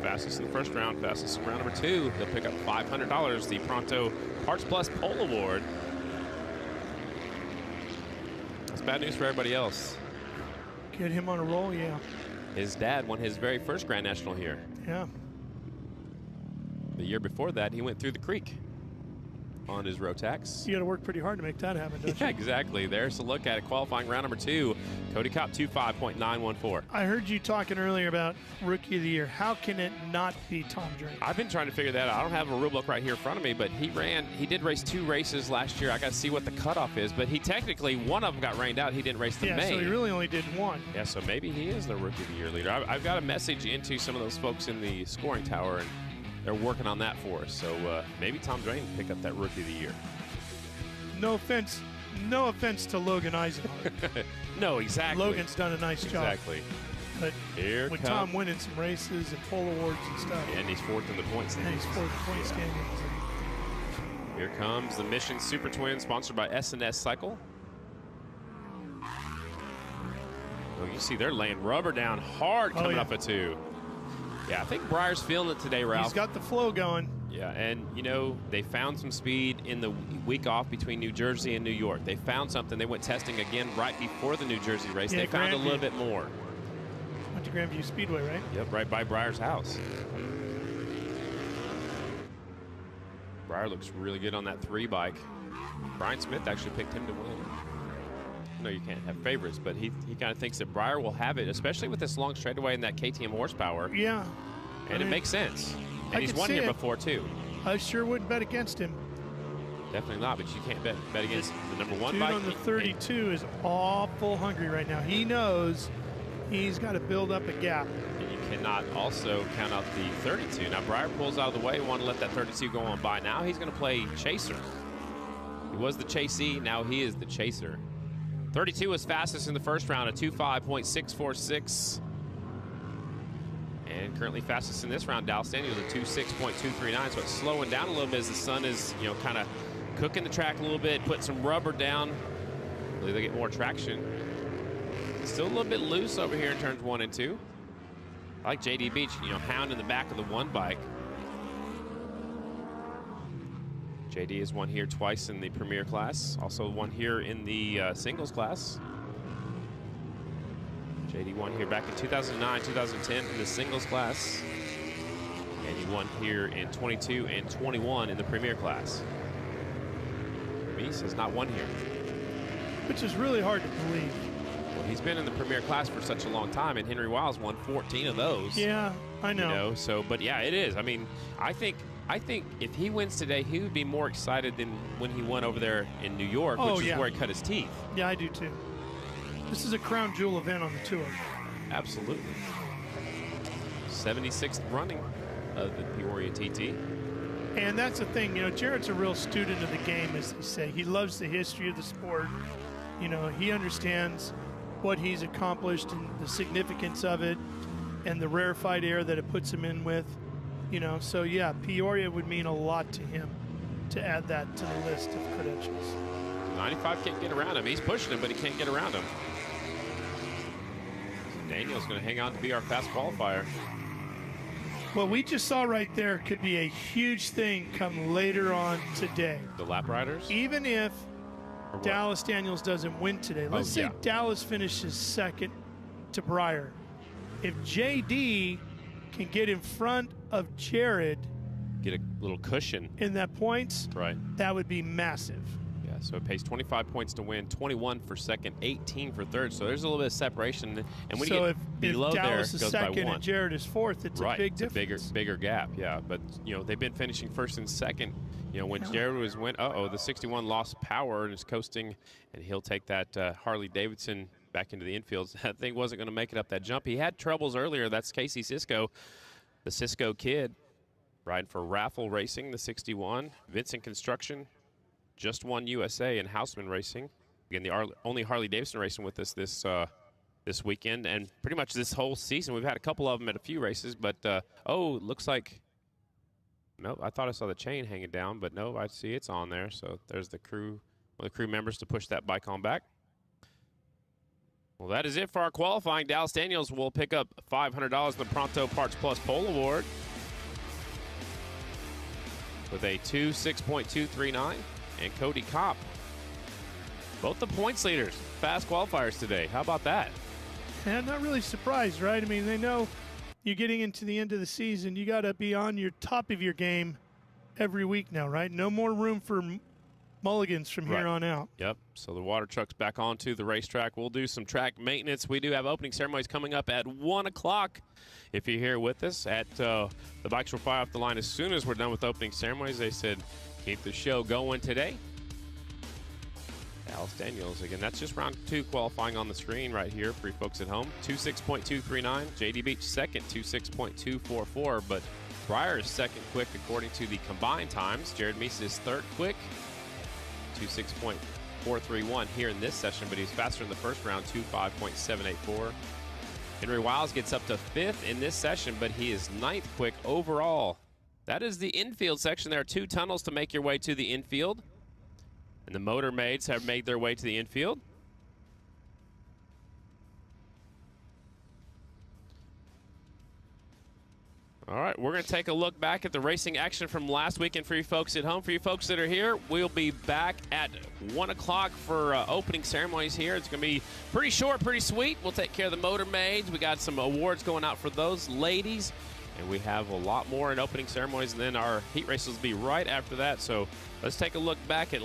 fastest in the first round, fastest in round number 2. He'll pick up $500, the Pronto Parts Plus Pole Award. That's bad news for everybody else. Get him on a roll, yeah. His dad won his very first Grand National here. Yeah. The year before that, he went through the creek on his Rotax. You got to work pretty hard to make that happen, don't you? Yeah, exactly. There's a look at it. Qualifying round number 2. Cody Kopp, 25.914. I heard you talking earlier about Rookie of the Year. How can it not be Tom Drake? I've been trying to figure that out. I don't have a rule book right here in front of me, but he did race 2 races last year. I got to see what the cutoff is, but he technically, one of them got rained out. He didn't race the main. Yeah, so he really only did 1. Yeah, so maybe he is the Rookie of the Year leader. I've got a message into some of those folks in the scoring tower, and they're working on that for us. So maybe Tom Drain will pick up that Rookie of the Year. No offense, no offense to Logan Eisenhart. No, exactly. Logan's done a nice job. Exactly. But Here with Tom winning some races and pole awards and stuff. And he's fourth in the points standings. And he's fourth in the point standings. Here comes the Mission Super Twin, sponsored by S&S Cycle. Oh, you see they're laying rubber down hard coming up a 2. Yeah, I think Breyer's feeling it today, Ralph. He's got the flow going. Yeah, and, you know, they found some speed in the week off between New Jersey and New York. They found something. They went testing again right before the New Jersey race. Yeah, they found a little bit more. Went to Grandview Speedway, right? Yep, right by Breyer's house. Breyer looks really good on that 3 bike. Brian Smith actually picked him to win. No, you can't have favorites, but he kind of thinks that Breyer will have it, especially with this long straightaway and that KTM horsepower. Yeah. And it makes sense. And he's won here before, too. I sure wouldn't bet against him. Definitely not, but you can't bet against the number 1 Dude bike. on the 32 is awful hungry right now. He knows he's got to build up a gap. And you cannot also count out the 32. Now, Breyer pulls out of the way, want to let that 32 go on by. Now he's going to play chaser. He was the chasee, now he is the chaser. 32 was fastest in the first round, a 2.5.646. And currently fastest in this round, Dallas Daniels, a 2.6.239. So it's slowing down a little bit as the sun is, you know, kind of cooking the track a little bit, putting some rubber down. Hopefully they get more traction. Still a little bit loose over here in turns 1 and 2. I like JD Beach, you know, hounding the back of the 1 bike. JD has won here twice in the Premier class, also won here in the singles class. JD won here back in 2009, 2010 in the singles class. And he won here in 22 and 21 in the Premier class. Mies has not won here. Which is really hard to believe. Well, he's been in the Premier class for such a long time, and Henry Wiles won 14 of those. Yeah, I know. You know, so, but yeah, it is. I mean, I think if he wins today, he would be more excited than when he won over there in New York, which is where he cut his teeth. Yeah, I do too. This is a crown jewel event on the tour. Absolutely. 76th running of the Peoria TT. And that's the thing, you know, Jarrett's a real student of the game, as they say. He loves the history of the sport. You know, he understands what he's accomplished and the significance of it and the rarefied air that it puts him in with. You know, so yeah, Peoria would mean a lot to him to add that to the list of credentials. 95 can't get around him. He's pushing him, but he can't get around him. Daniel's going to hang on to be our fast qualifier. What we just saw right there could be a huge thing come later on today. The lap riders? Even if Dallas Daniels doesn't win today. Let's say Dallas finishes second to Breyer. If JD can get in front of Jared, get a little cushion in that points, right? That would be massive. Yeah, so it pays 25 points to win, 21 for second, 18 for third. So there's a little bit of separation, and when you get below there, it goes by 1. If Dallas is second and Jared is fourth, it's a big difference. It's a bigger gap, yeah. But you know they've been finishing first and second. You know when Jared was the 61 lost power and is coasting, and he'll take that Harley-Davidson back into the infield. That thing wasn't going to make it up that jump. He had troubles earlier. That's Casey Sisko, the Cisco kid, riding for Raffle Racing, the 61. Vincent Construction just won USA in Houseman Racing. Again, the only Harley-Davidson racing with us this weekend, and pretty much this whole season. We've had a couple of them at a few races, but looks like no. I thought I saw the chain hanging down, but no, I see it's on there. So there's the crew, one of the crew members to push that bike on back. Well, that is it for our qualifying. Dallas Daniels will pick up $500 in the Pronto Parts Plus Pole Award with a 2.6.239. And Cody Kopp, both the points leaders, fast qualifiers today. How about that? And I'm not really surprised, right? I mean, they know you're getting into the end of the season. You got to be on your top of your game every week now, right? No more room for mulligans from here on out. Yep. So the water truck's back onto the racetrack. We'll do some track maintenance. We do have opening ceremonies coming up at 1 o'clock. If you're here with us, the bikes will fly off the line as soon as we're done with opening ceremonies. They said, keep the show going today. Dallas Daniels, again, that's just round 2 qualifying on the screen right here for you folks at home. 2.6.239. JD Beach second, 2.6.244. But Breyer is second quick according to the combined times. Jared Mies is third quick, 4.31 here in this session, but he was faster in the first round, 2.5.784. Henry Wiles gets up to 5th in this session, but he is 9th quick overall. That is the infield section. There are 2 tunnels to make your way to the infield. And the Motor Maids have made their way to the infield. All right, we're going to take a look back at the racing action from last weekend for you folks at home. For you folks that are here, we'll be back at 1 o'clock for opening ceremonies here. It's going to be pretty short, pretty sweet. We'll take care of the Motor Maids. We got some awards going out for those ladies. And we have a lot more in opening ceremonies, and then our heat races will be right after that. So let's take a look back at